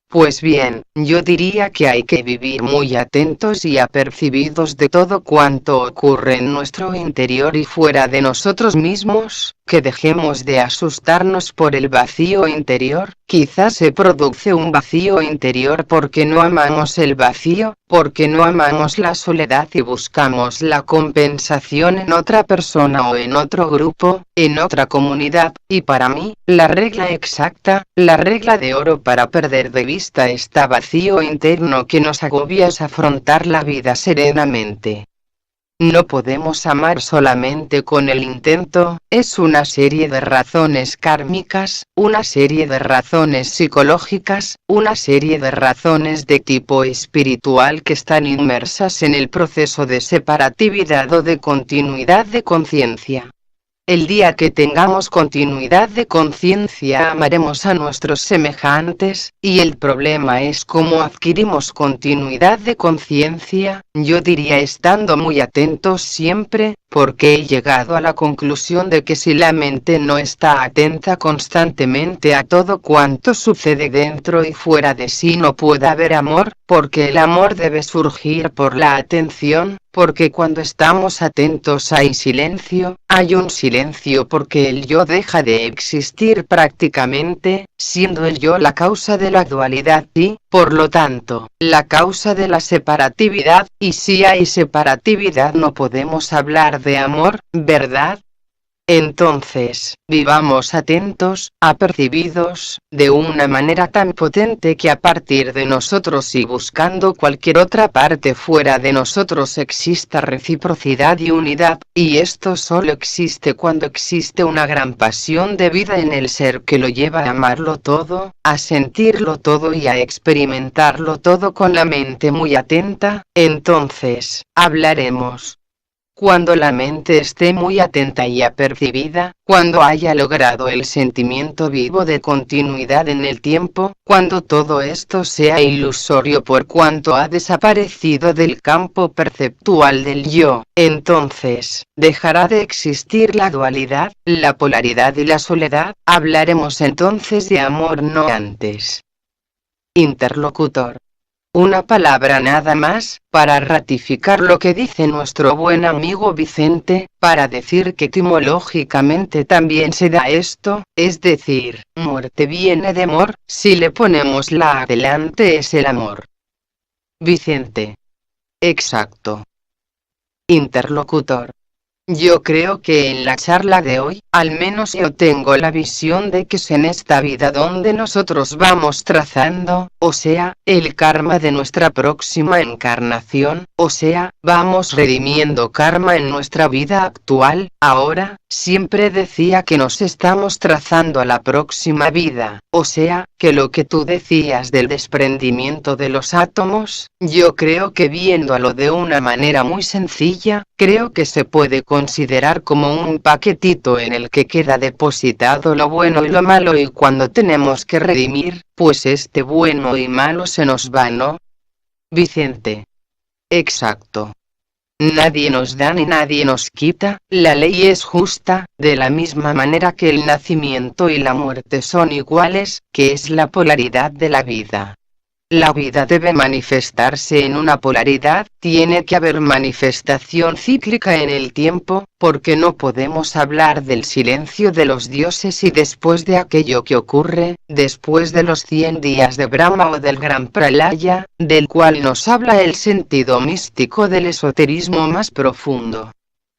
Pues bien, yo diría que hay que vivir muy atentos y apercibidos de todo cuanto ocurre en nuestro interior y fuera de nosotros mismos, que dejemos de asustarnos por el vacío interior. Quizás se produce un vacío interior porque no amamos el vacío, porque no amamos la soledad y buscamos la compensación en otra persona o en otro grupo, en otra comunidad, y para mí, la regla exacta, la regla de oro para perder de vista este vacío interno que nos agobia es afrontar la vida serenamente. No podemos amar solamente con el intento, es una serie de razones kármicas, una serie de razones psicológicas, una serie de razones de tipo espiritual que están inmersas en el proceso de separatividad o de continuidad de conciencia. El día que tengamos continuidad de conciencia amaremos a nuestros semejantes, y el problema es cómo adquirimos continuidad de conciencia, yo diría estando muy atentos siempre, porque he llegado a la conclusión de que si la mente no está atenta constantemente a todo cuanto sucede dentro y fuera de sí no puede haber amor, porque el amor debe surgir por la atención, porque cuando estamos atentos hay silencio, hay un silencio porque el yo deja de existir prácticamente, siendo el yo la causa de la dualidad y, por lo tanto, la causa de la separatividad, y si hay separatividad no podemos hablar de amor, ¿verdad? Entonces, vivamos atentos, apercibidos, de una manera tan potente que a partir de nosotros y buscando cualquier otra parte fuera de nosotros exista reciprocidad y unidad, y esto solo existe cuando existe una gran pasión de vida en el ser que lo lleva a amarlo todo, a sentirlo todo y a experimentarlo todo con la mente muy atenta. Entonces, hablaremos. cuando la mente esté muy atenta y apercibida, cuando haya logrado el sentimiento vivo de continuidad en el tiempo, cuando todo esto sea ilusorio por cuanto ha desaparecido del campo perceptual del yo, entonces, dejará de existir la dualidad, la polaridad y la soledad. Hablaremos entonces de amor no antes. Interlocutor. Una palabra nada más, para ratificar lo que dice nuestro buen amigo Vicente, para decir que etimológicamente también se da esto, es decir, muerte viene de mor, si le ponemos la adelante es el amor. Vicente. Exacto. Interlocutor. Yo creo que en la charla de hoy, al menos yo tengo la visión de que es en esta vida donde nosotros vamos trazando, o sea, el karma de nuestra próxima encarnación, o sea, vamos redimiendo karma en nuestra vida actual. Ahora, siempre decía que nos estamos trazando a la próxima vida, o sea, que lo que tú decías del desprendimiento de los átomos, yo creo que viéndolo de una manera muy sencilla, creo que se puede considerar como un paquetito en el que queda depositado lo bueno y lo malo, y cuando tenemos que redimir, pues este bueno y malo se nos va, ¿no? Vicente. Exacto. Nadie nos da ni nadie nos quita, la ley es justa, de la misma manera que el nacimiento y la muerte son iguales, que es la polaridad de la vida. La vida debe manifestarse en una polaridad, tiene que haber manifestación cíclica en el tiempo, porque no podemos hablar del silencio de los dioses y después de aquello que ocurre, después de los 100 días de Brahma o del gran Pralaya, del cual nos habla el sentido místico del esoterismo más profundo.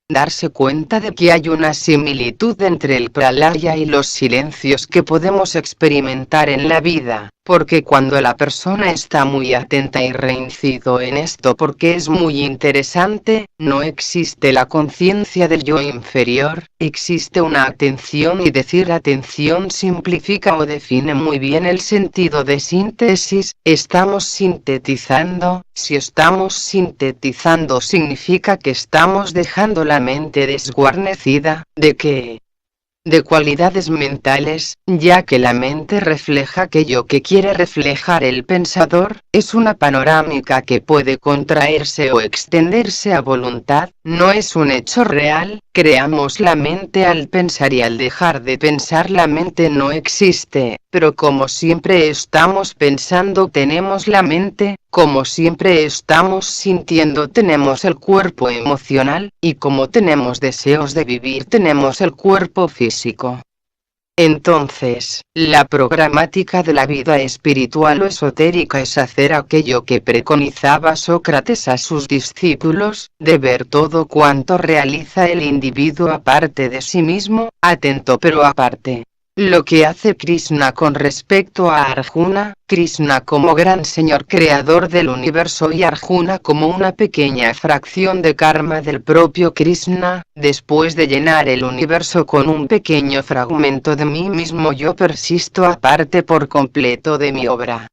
Darse cuenta de que hay una similitud entre el pralaya y los silencios que podemos experimentar en la vida, porque cuando la persona está muy atenta y reincido en esto porque es muy interesante, no existe la conciencia del yo inferior, existe una atención, y decir atención simplifica o define muy bien el sentido de síntesis. Estamos sintetizando, si estamos sintetizando significa que estamos dejando la mente desguarnecida, ¿de qué? De cualidades mentales, ya que la mente refleja aquello que quiere reflejar el pensador, es una panorámica que puede contraerse o extenderse a voluntad, no es un hecho real. Creamos la mente al pensar y al dejar de pensar la mente no existe, pero como siempre estamos pensando tenemos la mente, como siempre estamos sintiendo tenemos el cuerpo emocional, y como tenemos deseos de vivir tenemos el cuerpo físico. Entonces, la programática de la vida espiritual o esotérica es hacer aquello que preconizaba Sócrates a sus discípulos, de ver todo cuanto realiza el individuo aparte de sí mismo, atento pero aparte. Lo que hace Krishna con respecto a Arjuna, Krishna como gran señor creador del universo y Arjuna como una pequeña fracción de karma del propio Krishna, después de llenar el universo con un pequeño fragmento de mí mismo yo persisto aparte por completo de mi obra.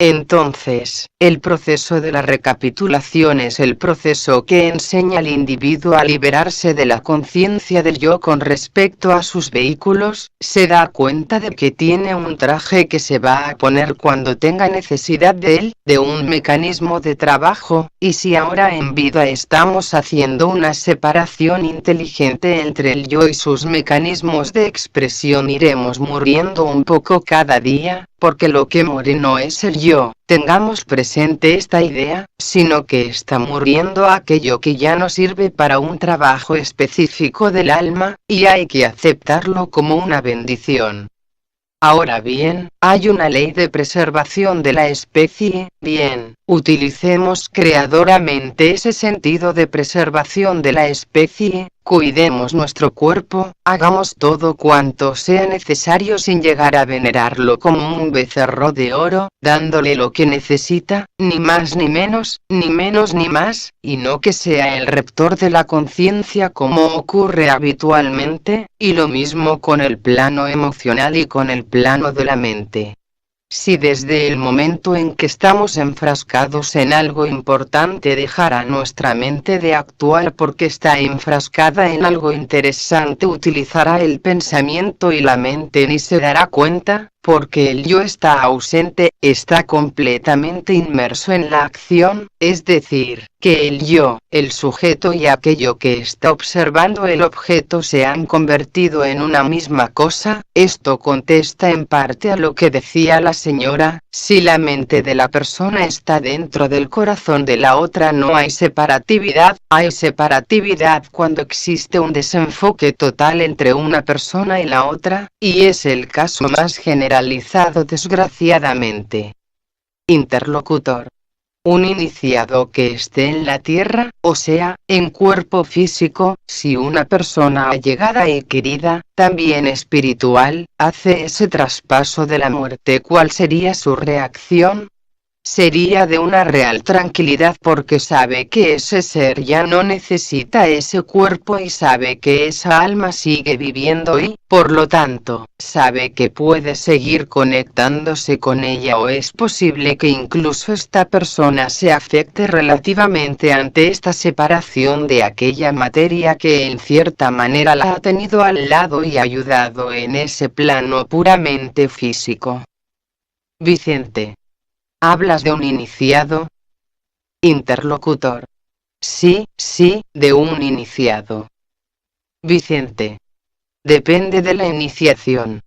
Entonces, el proceso de la recapitulación es el proceso que enseña al individuo a liberarse de la conciencia del yo con respecto a sus vehículos, se da cuenta de que tiene un traje que se va a poner cuando tenga necesidad de él, de un mecanismo de trabajo, y si ahora en vida estamos haciendo una separación inteligente entre el yo y sus mecanismos de expresión, iremos muriendo un poco cada día, porque lo que muere no es el yo, tengamos presente esta idea, sino que está muriendo aquello que ya no sirve para un trabajo específico del alma, y hay que aceptarlo como una bendición. Ahora bien, hay una ley de preservación de la especie, bien, utilicemos creadoramente ese sentido de preservación de la especie, cuidemos nuestro cuerpo, hagamos todo cuanto sea necesario sin llegar a venerarlo como un becerro de oro, dándole lo que necesita, ni más ni menos ni más, y no que sea el rector de la conciencia como ocurre habitualmente, y lo mismo con el plano emocional y con el plano de la mente. Si desde el momento en que estamos enfrascados en algo importante dejara nuestra mente de actuar porque está enfrascada en algo interesante, utilizará el pensamiento y la mente ni se dará cuenta, porque el yo está ausente, está completamente inmerso en la acción, es decir, que el yo, el sujeto y aquello que está observando el objeto se han convertido en una misma cosa. Esto contesta en parte a lo que decía la señora: si la mente de la persona está dentro del corazón de la otra no hay separatividad. Hay separatividad cuando existe un desenfoque total entre una persona y la otra, y es el caso más generalizado desgraciadamente. Interlocutor: un iniciado que esté en la tierra, o sea, en cuerpo físico, si una persona allegada y querida, también espiritual, hace ese traspaso de la muerte, ¿cuál sería su reacción? Sería de una real tranquilidad porque sabe que ese ser ya no necesita ese cuerpo y sabe que esa alma sigue viviendo y, por lo tanto, sabe que puede seguir conectándose con ella, o es posible que incluso esta persona se afecte relativamente ante esta separación de aquella materia que en cierta manera la ha tenido al lado y ayudado en ese plano puramente físico. Vicente: ¿hablas de un iniciado? Interlocutor: sí, de un iniciado. Vicente: depende de la iniciación.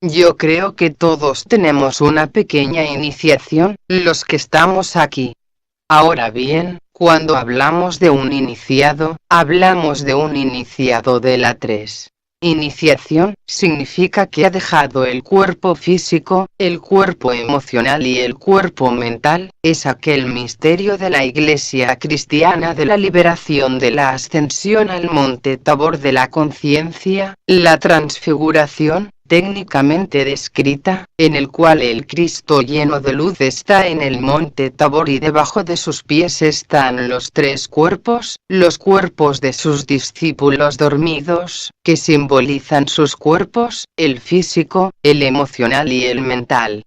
Yo creo que todos tenemos una pequeña iniciación, los que estamos aquí. Ahora bien, cuando hablamos de un iniciado, hablamos de un iniciado de la 3. Iniciación significa que ha dejado el cuerpo físico, el cuerpo emocional y el cuerpo mental. Es aquel misterio de la Iglesia cristiana de la liberación, de la ascensión al monte Tabor de la conciencia, la transfiguración, técnicamente descrita, en el cual el Cristo lleno de luz está en el monte Tabor y debajo de sus pies están los 3 cuerpos, los cuerpos de sus discípulos dormidos, que simbolizan sus cuerpos, el físico, el emocional y el mental.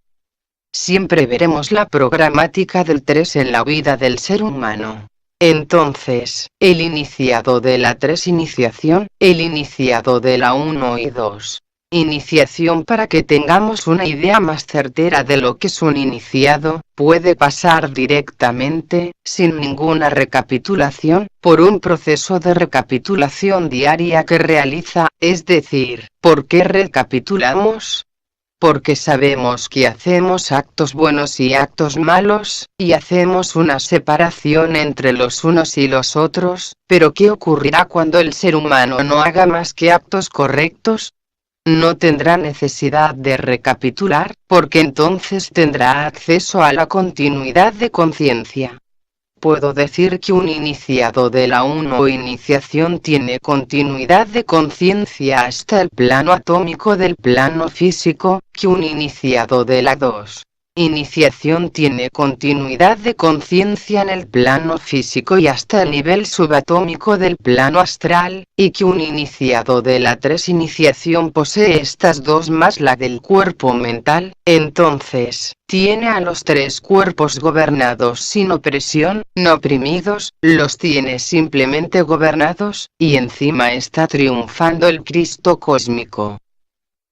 Siempre veremos la programática del 3 en la vida del ser humano. Entonces, el iniciado de la 3 iniciación, el iniciado de la 1 y 2. Iniciación, para que tengamos una idea más certera de lo que es un iniciado, puede pasar directamente, sin ninguna recapitulación, por un proceso de recapitulación diaria que realiza, es decir, ¿por qué recapitulamos? Porque sabemos que hacemos actos buenos y actos malos, y hacemos una separación entre los unos y los otros, pero ¿qué ocurrirá cuando el ser humano no haga más que actos correctos? No tendrá necesidad de recapitular, porque entonces tendrá acceso a la continuidad de conciencia. Puedo decir que un iniciado de la 1 iniciación tiene continuidad de conciencia hasta el plano atómico del plano físico, que un iniciado de la 2 iniciación tiene continuidad de conciencia en el plano físico y hasta el nivel subatómico del plano astral, y que un iniciado de la 3 iniciación posee estas dos más la del cuerpo mental. Entonces, tiene a los 3 cuerpos gobernados sin opresión, no oprimidos, los tiene simplemente gobernados, y encima está triunfando el Cristo cósmico.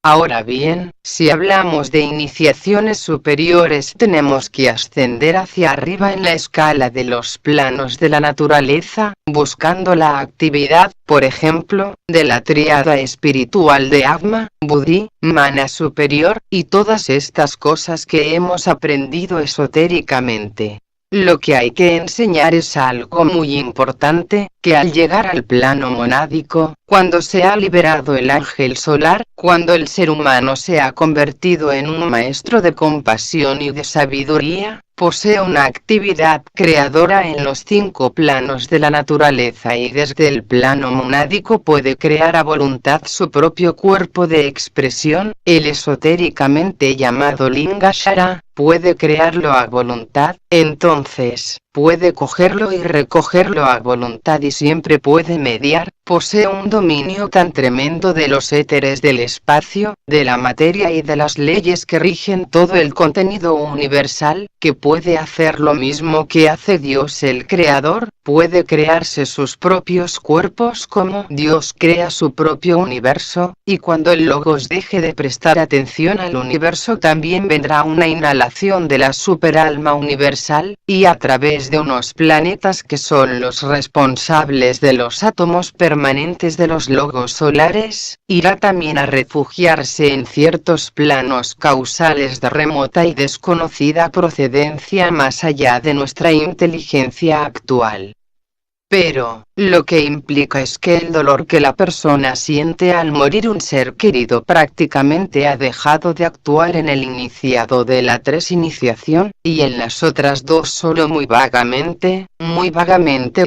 Ahora bien, si hablamos de iniciaciones superiores, tenemos que ascender hacia arriba en la escala de los planos de la naturaleza, buscando la actividad, por ejemplo, de la tríada espiritual de Atma, Buddhi, Mana superior, y todas estas cosas que hemos aprendido esotéricamente. Lo que hay que enseñar es algo muy importante, que al llegar al plano monádico, cuando se ha liberado el ángel solar, cuando el ser humano se ha convertido en un maestro de compasión y de sabiduría, posee una actividad creadora en los 5 planos de la naturaleza y desde el plano monádico puede crear a voluntad su propio cuerpo de expresión, el esotéricamente llamado Lingashara, puede crearlo a voluntad. Entonces, puede cogerlo y recogerlo a voluntad y siempre puede mediar, posee un dominio tan tremendo de los éteres del espacio, de la materia y de las leyes que rigen todo el contenido universal, que puede hacer lo mismo que hace Dios el Creador, puede crearse sus propios cuerpos como Dios crea su propio universo, y cuando el Logos deje de prestar atención al universo también vendrá una inhalación de la superalma universal, y a través de unos planetas que son los responsables de los átomos permanentes de los logos solares, irá también a refugiarse en ciertos planos causales de remota y desconocida procedencia más allá de nuestra inteligencia actual. Pero, lo que implica es que el dolor que la persona siente al morir un ser querido prácticamente ha dejado de actuar en el iniciado de la 3 iniciación, y en las otras 2 solo muy vagamente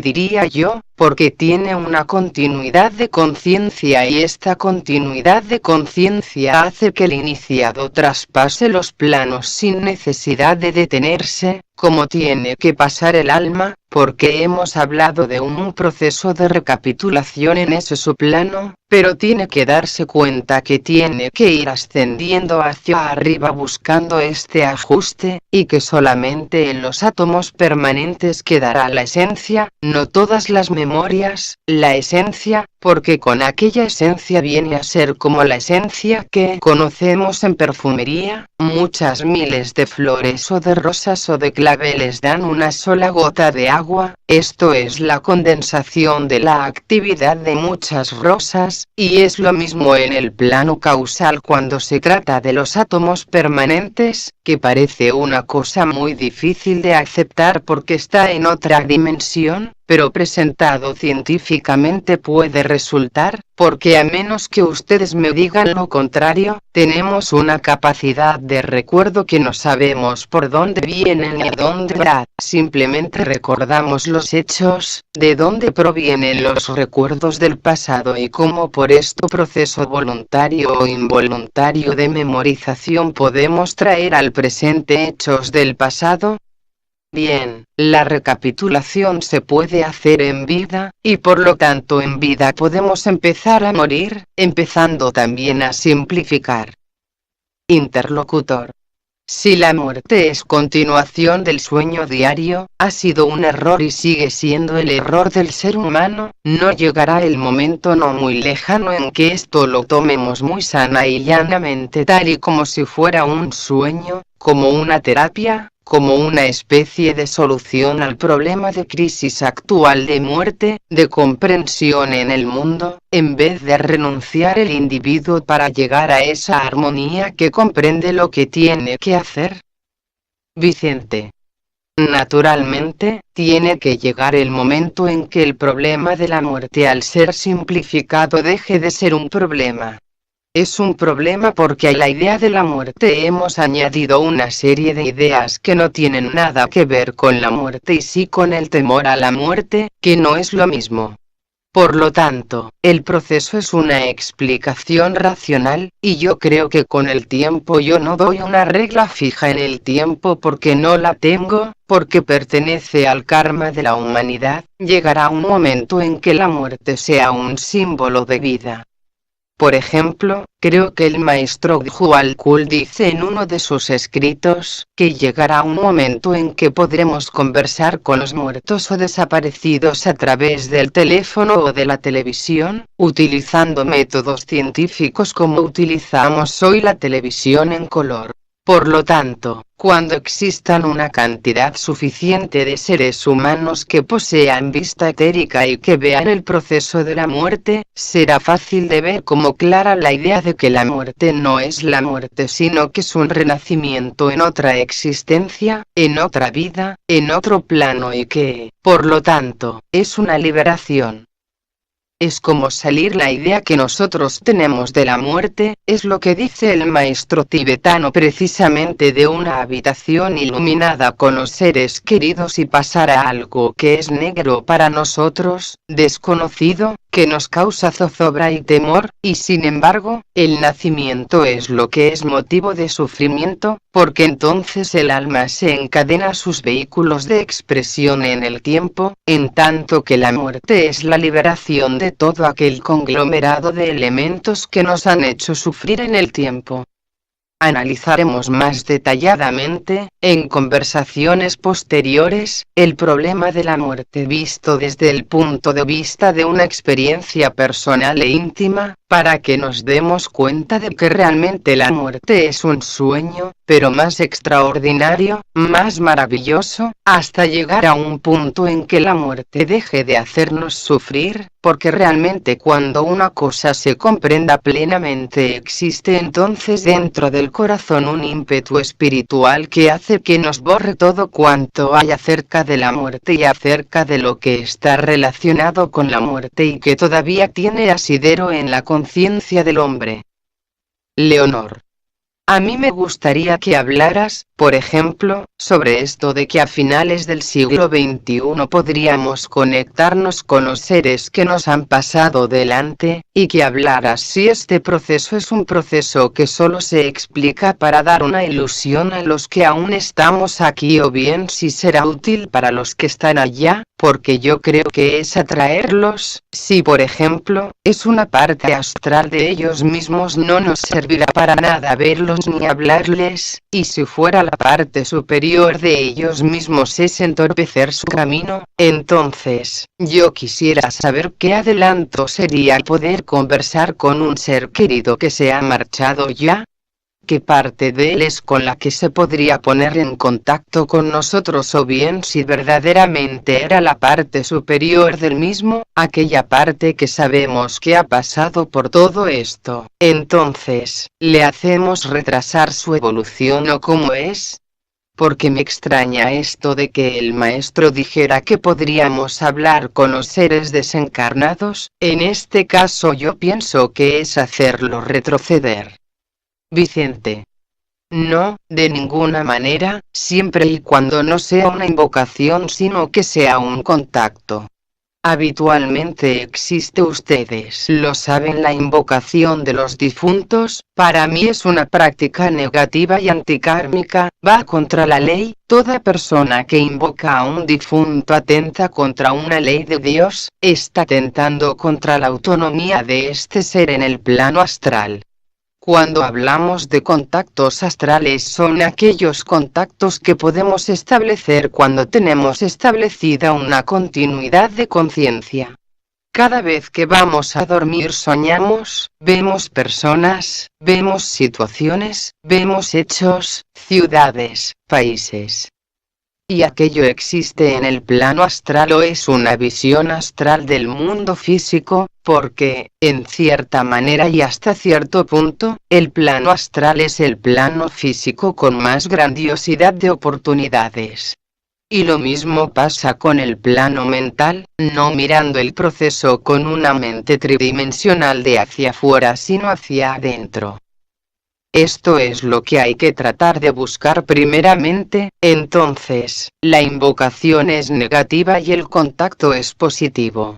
diría yo, porque tiene una continuidad de conciencia y esta continuidad de conciencia hace que el iniciado traspase los planos sin necesidad de detenerse, como tiene que pasar el alma, porque hemos hablado de un proceso de recapitulación en ese subplano, pero tiene que darse cuenta que tiene que ir ascendiendo hacia arriba buscando este ajuste, y que solamente en los átomos permanentes quedará la esencia, no todas las memorias, la esencia, porque con aquella esencia viene a ser como la esencia que conocemos en perfumería, muchas miles de flores o de rosas o de claveles dan una sola gota de agua, esto es la condensación de la actividad de muchas rosas, y es lo mismo en el plano causal cuando se trata de los átomos permanentes, que parece una cosa muy difícil de aceptar porque está en otra dimensión, pero presentado científicamente puede resultar, porque a menos que ustedes me digan lo contrario, tenemos una capacidad de recuerdo que no sabemos por dónde vienen ni dónde van, simplemente recordamos los hechos, de dónde provienen los recuerdos del pasado y cómo por este proceso voluntario o involuntario de memorización podemos traer al presente hechos del pasado. Bien, la recapitulación se puede hacer en vida, y por lo tanto en vida podemos empezar a morir, empezando también a simplificar. Interlocutor. Si la muerte es continuación del sueño diario, ha sido un error y sigue siendo el error del ser humano, no llegará el momento no muy lejano en que esto lo tomemos muy sana y llanamente tal y como si fuera un sueño, como una terapia, como una especie de solución al problema de crisis actual de muerte, de comprensión en el mundo, en vez de renunciar el individuo para llegar a esa armonía que comprende lo que tiene que hacer. Vicente. Naturalmente, tiene que llegar el momento en que el problema de la muerte al ser simplificado deje de ser un problema. Es un problema porque a la idea de la muerte hemos añadido una serie de ideas que no tienen nada que ver con la muerte y sí con el temor a la muerte, que no es lo mismo. Por lo tanto, el proceso es una explicación racional, y yo creo que con el tiempo yo no doy una regla fija en el tiempo porque no la tengo, porque pertenece al karma de la humanidad, llegará un momento en que la muerte sea un símbolo de vida. Por ejemplo, creo que el maestro Djwhal dice en uno de sus escritos, que llegará un momento en que podremos conversar con los muertos o desaparecidos a través del teléfono o de la televisión, utilizando métodos científicos como utilizamos hoy la televisión en color. Por lo tanto, cuando existan una cantidad suficiente de seres humanos que posean vista etérica y que vean el proceso de la muerte, será fácil de ver como clara la idea de que la muerte no es la muerte sino que es un renacimiento en otra existencia, en otra vida, en otro plano y que, por lo tanto, es una liberación. Es como salir la idea que nosotros tenemos de la muerte, es lo que dice el maestro tibetano precisamente de una habitación iluminada con los seres queridos y pasar a algo que es negro para nosotros, desconocido, que nos causa zozobra y temor, y sin embargo, el nacimiento es lo que es motivo de sufrimiento, porque entonces el alma se encadena sus vehículos de expresión en el tiempo, en tanto que la muerte es la liberación de todo aquel conglomerado de elementos que nos han hecho sufrir en el tiempo. Analizaremos más detalladamente, en conversaciones posteriores, el problema de la muerte visto desde el punto de vista de una experiencia personal e íntima, para que nos demos cuenta de que realmente la muerte es un sueño, pero más extraordinario, más maravilloso, hasta llegar a un punto en que la muerte deje de hacernos sufrir, porque realmente cuando una cosa se comprenda plenamente existe entonces dentro del corazón un ímpetu espiritual que hace que nos borre todo cuanto hay acerca de la muerte y acerca de lo que está relacionado con la muerte y que todavía tiene asidero en la conciencia del hombre. Leonor. A mí me gustaría que hablaras, por ejemplo, sobre esto de que a finales del siglo XXI podríamos conectarnos con los seres que nos han pasado delante, y que hablaras si este proceso es un proceso que solo se explica para dar una ilusión a los que aún estamos aquí o bien si será útil para los que están allá, porque yo creo que es atraerlos, si por ejemplo, es una parte astral de ellos mismos no nos servirá para nada verlos ni hablarles, y si fuera la parte superior de ellos mismos es entorpecer su camino, entonces, yo quisiera saber qué adelanto sería poder conversar con un ser querido que se ha marchado ya. ¿Qué parte de él es con la que se podría poner en contacto con nosotros o bien si verdaderamente era la parte superior del mismo, aquella parte que sabemos que ha pasado por todo esto? Entonces, ¿le hacemos retrasar su evolución o cómo es? Porque me extraña esto de que el maestro dijera que podríamos hablar con los seres desencarnados, en este caso yo pienso que es hacerlo retroceder. Vicente. No, de ninguna manera, siempre y cuando no sea una invocación sino que sea un contacto. Habitualmente existe, ustedes lo saben, la invocación de los difuntos, para mí es una práctica negativa y anticármica, va contra la ley, toda persona que invoca a un difunto atenta contra una ley de Dios, está atentando contra la autonomía de este ser en el plano astral. Cuando hablamos de contactos astrales son aquellos contactos que podemos establecer cuando tenemos establecida una continuidad de conciencia. Cada vez que vamos a dormir soñamos, vemos personas, vemos situaciones, vemos hechos, ciudades, países. Y aquello existe en el plano astral o es una visión astral del mundo físico, porque, en cierta manera y hasta cierto punto, el plano astral es el plano físico con más grandiosidad de oportunidades. Y lo mismo pasa con el plano mental, no mirando el proceso con una mente tridimensional de hacia afuera sino hacia adentro. Esto es lo que hay que tratar de buscar primeramente, entonces, la invocación es negativa y el contacto es positivo.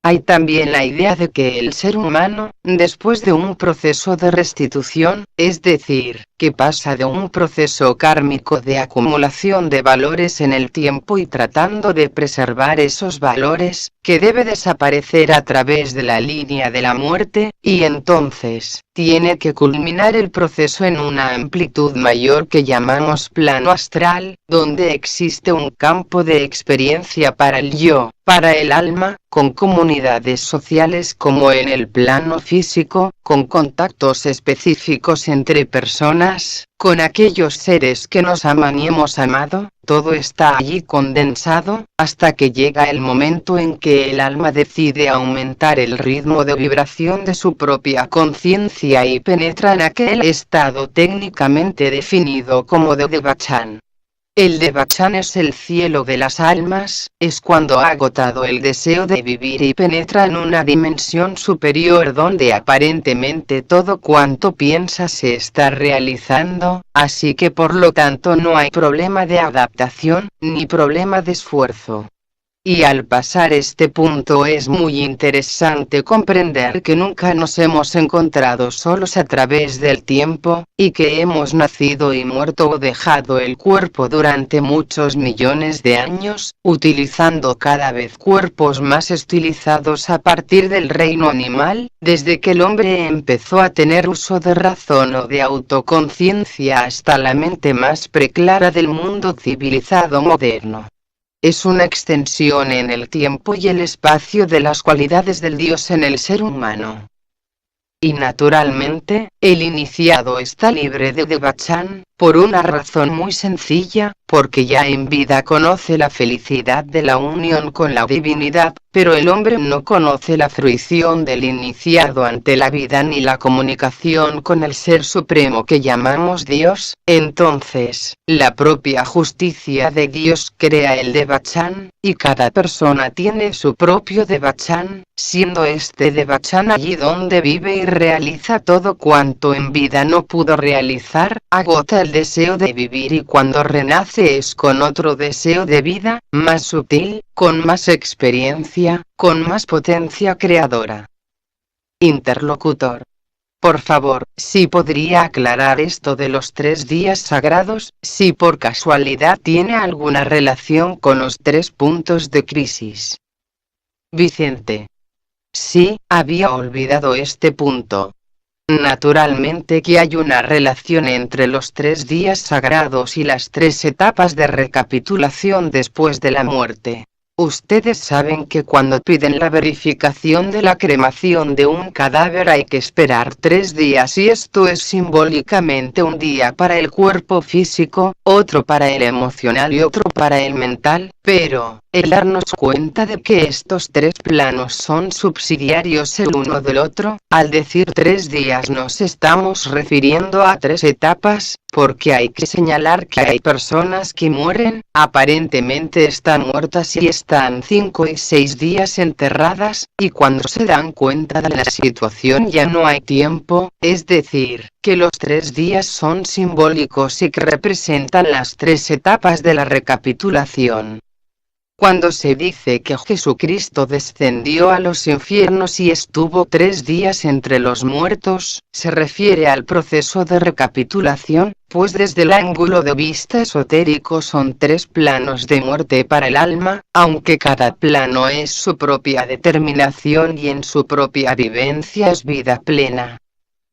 Hay también la idea de que el ser humano, después de un proceso de restitución, es decir, que pasa de un proceso kármico de acumulación de valores en el tiempo y tratando de preservar esos valores, que debe desaparecer a través de la línea de la muerte, y entonces, tiene que culminar el proceso en una amplitud mayor que llamamos plano astral, donde existe un campo de experiencia para el yo, para el alma, con comunidades sociales como en el plano físico, con contactos específicos entre personas, con aquellos seres que nos aman y hemos amado, todo está allí condensado, hasta que llega el momento en que el alma decide aumentar el ritmo de vibración de su propia conciencia y penetra en aquel estado técnicamente definido como de Devachan. El Devachan es el cielo de las almas, es cuando ha agotado el deseo de vivir y penetra en una dimensión superior donde aparentemente todo cuanto piensa se está realizando, así que por lo tanto no hay problema de adaptación, ni problema de esfuerzo. Y al pasar este punto es muy interesante comprender que nunca nos hemos encontrado solos a través del tiempo, y que hemos nacido y muerto o dejado el cuerpo durante muchos millones de años, utilizando cada vez cuerpos más estilizados a partir del reino animal, desde que el hombre empezó a tener uso de razón o de autoconciencia hasta la mente más preclara del mundo civilizado moderno. Es una extensión en el tiempo y el espacio de las cualidades del Dios en el ser humano. Y naturalmente, el iniciado está libre de Devachan, por una razón muy sencilla, porque ya en vida conoce la felicidad de la unión con la divinidad, pero el hombre no conoce la fruición del iniciado ante la vida ni la comunicación con el Ser Supremo que llamamos Dios. Entonces, la propia justicia de Dios crea el Devachan, y cada persona tiene su propio Devachan, siendo este Devachan allí donde vive y realiza todo cuanto en vida no pudo realizar, agota el deseo de vivir y cuando renace es con otro deseo de vida, más sutil, con más experiencia, con más potencia creadora. Interlocutor. Por favor, si podría aclarar esto de los 3 días sagrados, si por casualidad tiene alguna relación con los 3 puntos de crisis. Vicente. Sí, había olvidado este punto. Naturalmente que hay una relación entre los 3 días sagrados y las 3 etapas de recapitulación después de la muerte. Ustedes saben que cuando piden la verificación de la cremación de un cadáver hay que esperar 3 días y esto es simbólicamente un día para el cuerpo físico, otro para el emocional y otro para el mental, pero, el darnos cuenta de que estos 3 planos son subsidiarios el uno del otro, al decir 3 días nos estamos refiriendo a 3 etapas, porque hay que señalar que hay personas que mueren, aparentemente están muertas y están 5 y 6 días enterradas, y cuando se dan cuenta de la situación ya no hay tiempo, es decir, que los 3 días son simbólicos y que representan las 3 etapas de la recapitulación. Cuando se dice que Jesucristo descendió a los infiernos y estuvo 3 días entre los muertos, se refiere al proceso de recapitulación, pues desde el ángulo de vista esotérico son 3 planos de muerte para el alma, aunque cada plano es su propia determinación y en su propia vivencia es vida plena.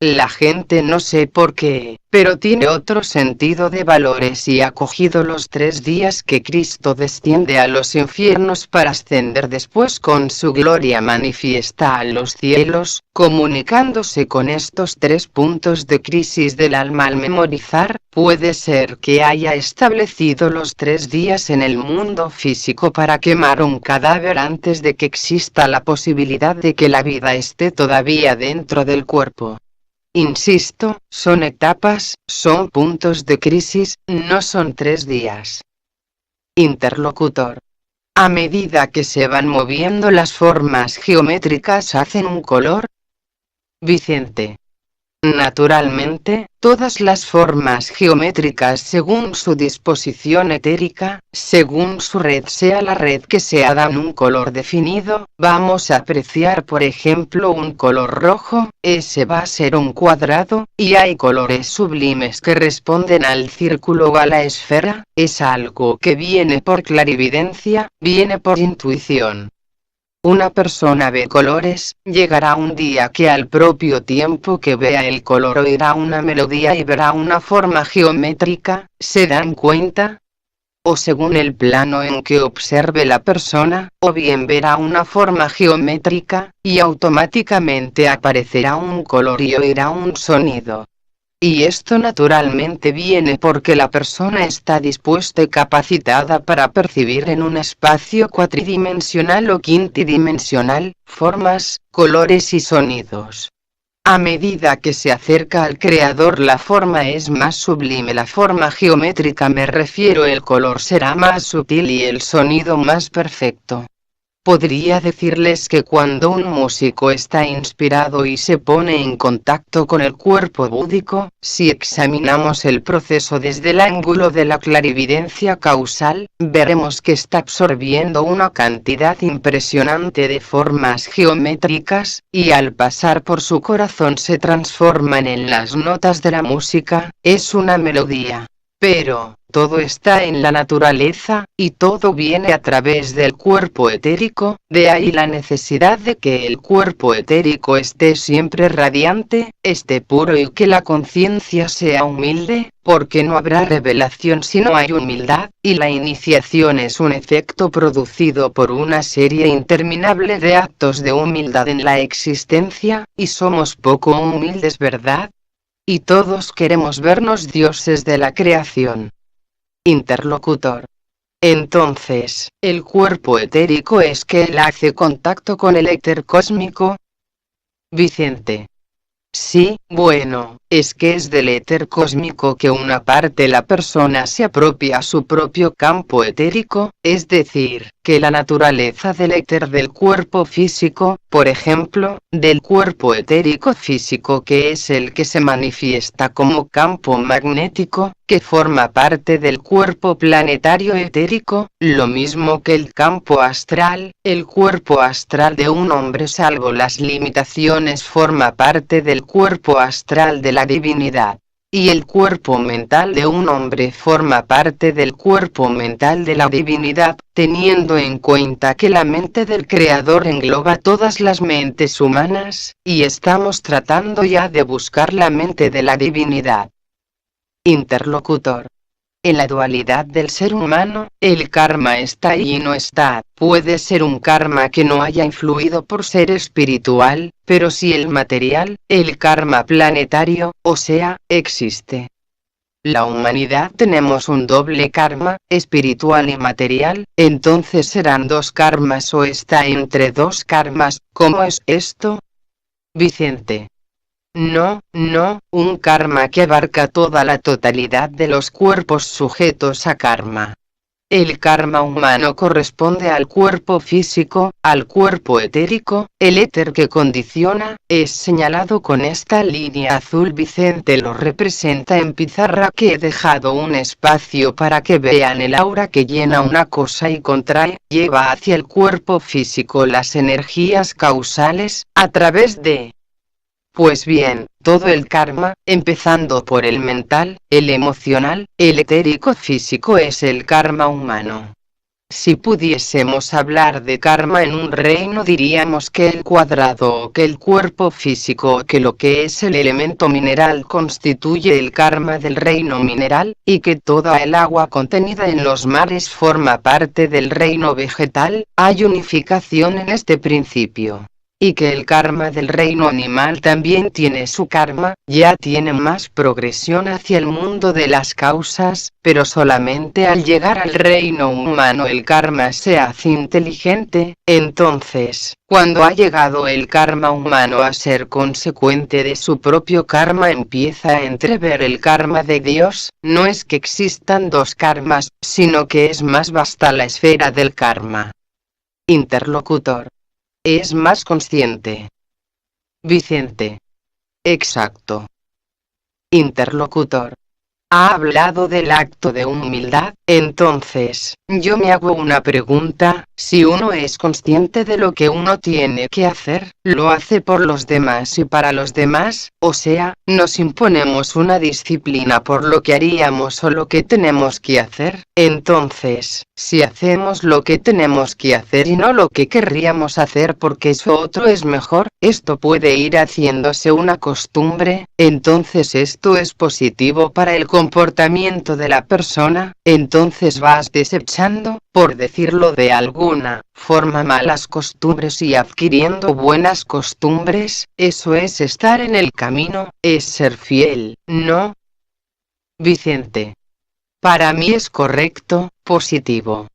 La gente no sé por qué, pero tiene otro sentido de valores y ha cogido los 3 días que Cristo desciende a los infiernos para ascender después con su gloria manifiesta a los cielos, comunicándose con estos 3 puntos de crisis del alma al memorizar, puede ser que haya establecido los 3 días en el mundo físico para quemar un cadáver antes de que exista la posibilidad de que la vida esté todavía dentro del cuerpo. Insisto, son etapas, son puntos de crisis, no son 3 días. Interlocutor. A medida que se van moviendo las formas geométricas hacen un color. Vicente. Naturalmente, todas las formas geométricas según su disposición etérica, según su red sea la red que sea dan un color definido, vamos a apreciar por ejemplo un color rojo, ese va a ser un cuadrado, y hay colores sublimes que responden al círculo o a la esfera, es algo que viene por clarividencia, viene por intuición. Una persona ve colores, llegará un día que al propio tiempo que vea el color oirá una melodía y verá una forma geométrica, ¿se dan cuenta? O según el plano en que observe la persona, o bien verá una forma geométrica, y automáticamente aparecerá un color y oirá un sonido. Y esto naturalmente viene porque la persona está dispuesta y capacitada para percibir en un espacio cuatridimensional o quintidimensional, formas, colores y sonidos. A medida que se acerca al creador la forma es más sublime, la forma geométrica me refiero, el color será más sutil y el sonido más perfecto. Podría decirles que cuando un músico está inspirado y se pone en contacto con el cuerpo búdico, si examinamos el proceso desde el ángulo de la clarividencia causal, veremos que está absorbiendo una cantidad impresionante de formas geométricas, y al pasar por su corazón se transforman en las notas de la música, es una melodía. Pero, todo está en la naturaleza, y todo viene a través del cuerpo etérico, de ahí la necesidad de que el cuerpo etérico esté siempre radiante, esté puro y que la conciencia sea humilde, porque no habrá revelación si no hay humildad, y la iniciación es un efecto producido por una serie interminable de actos de humildad en la existencia, y somos poco humildes, ¿verdad? Y todos queremos vernos dioses de la creación. Interlocutor. Entonces, ¿el cuerpo etérico es que él hace contacto con el éter cósmico? Vicente. Sí, bueno, es que es del éter cósmico que una parte la persona se apropia a su propio campo etérico, es decir, que la naturaleza del éter del cuerpo físico, por ejemplo, del cuerpo etérico físico que es el que se manifiesta como campo magnético, que forma parte del cuerpo planetario etérico, lo mismo que el campo astral, el cuerpo astral de un hombre salvo las limitaciones forma parte del cuerpo astral de la divinidad. Y el cuerpo mental de un hombre forma parte del cuerpo mental de la divinidad, teniendo en cuenta que la mente del Creador engloba todas las mentes humanas, y estamos tratando ya de buscar la mente de la divinidad. Interlocutor. En la dualidad del ser humano, el karma está y no está. Puede ser un karma que no haya influido por ser espiritual, pero si el material, el karma planetario, o sea, existe. La humanidad tenemos un doble karma, espiritual y material, entonces serán dos karmas o está entre dos karmas. ¿Cómo es esto? Vicente. No, un karma que abarca toda la totalidad de los cuerpos sujetos a karma. El karma humano corresponde al cuerpo físico, al cuerpo etérico, el éter que condiciona, es señalado con esta línea azul. Vicente lo representa en pizarra que he dejado un espacio para que vean el aura que llena una cosa y contrae, lleva hacia el cuerpo físico las energías causales, a través de... Pues bien, todo el karma, empezando por el mental, el emocional, el etérico físico es el karma humano. Si pudiésemos hablar de karma en un reino diríamos que el cuadrado o que el cuerpo físico o que lo que es el elemento mineral constituye el karma del reino mineral, y que toda el agua contenida en los mares forma parte del reino vegetal. Hay unificación en este principio. Y que el karma del reino animal también tiene su karma, ya tiene más progresión hacia el mundo de las causas, pero solamente al llegar al reino humano el karma se hace inteligente. Entonces, cuando ha llegado el karma humano a ser consecuente de su propio karma, empieza a entrever el karma de Dios. No es que existan dos karmas, sino que es más vasta la esfera del karma. Interlocutor. Es más consciente. Vicente. Exacto. Interlocutor. Ha hablado del acto de humildad, entonces, yo me hago una pregunta, si uno es consciente de lo que uno tiene que hacer, lo hace por los demás y para los demás, o sea, nos imponemos una disciplina por lo que haríamos o lo que tenemos que hacer, entonces, si hacemos lo que tenemos que hacer y no lo que querríamos hacer porque eso otro es mejor, esto puede ir haciéndose una costumbre, entonces esto es positivo para el comportamiento de la persona, entonces vas desechando, por decirlo de alguna forma, malas costumbres y adquiriendo buenas costumbres. Eso es estar en el camino, es ser fiel, ¿no? Vicente. Para mí es correcto, positivo.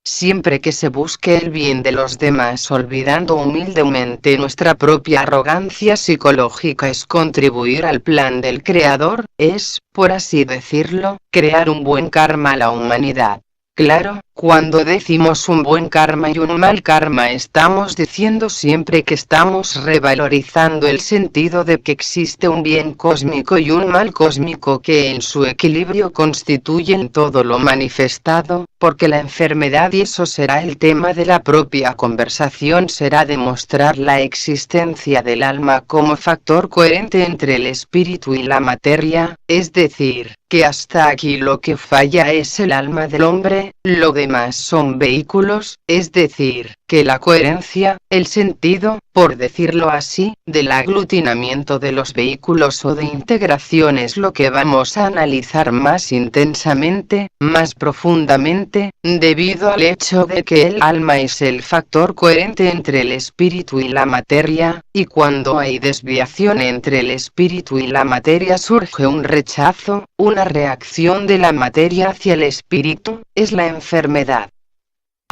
Siempre que se busque el bien de los demás olvidando humildemente nuestra propia arrogancia psicológica es contribuir al plan del Creador, es, por así decirlo, crear un buen karma a la humanidad. Claro, Cuando decimos un buen karma y un mal karma, estamos diciendo siempre que estamos revalorizando el sentido de que existe un bien cósmico y un mal cósmico que en su equilibrio constituyen todo lo manifestado, porque la enfermedad, y eso será el tema de la propia conversación, será demostrar la existencia del alma como factor coherente entre el espíritu y la materia, es decir, que hasta aquí lo que falla es el alma del hombre, lo demás son vehículos, es decir, que la coherencia, el sentido, por decirlo así, del aglutinamiento de los vehículos o de integración es lo que vamos a analizar más intensamente, más profundamente, debido al hecho de que el alma es el factor coherente entre el espíritu y la materia, y cuando hay desviación entre el espíritu y la materia surge un rechazo, una reacción de la materia hacia el espíritu, es la enfermedad.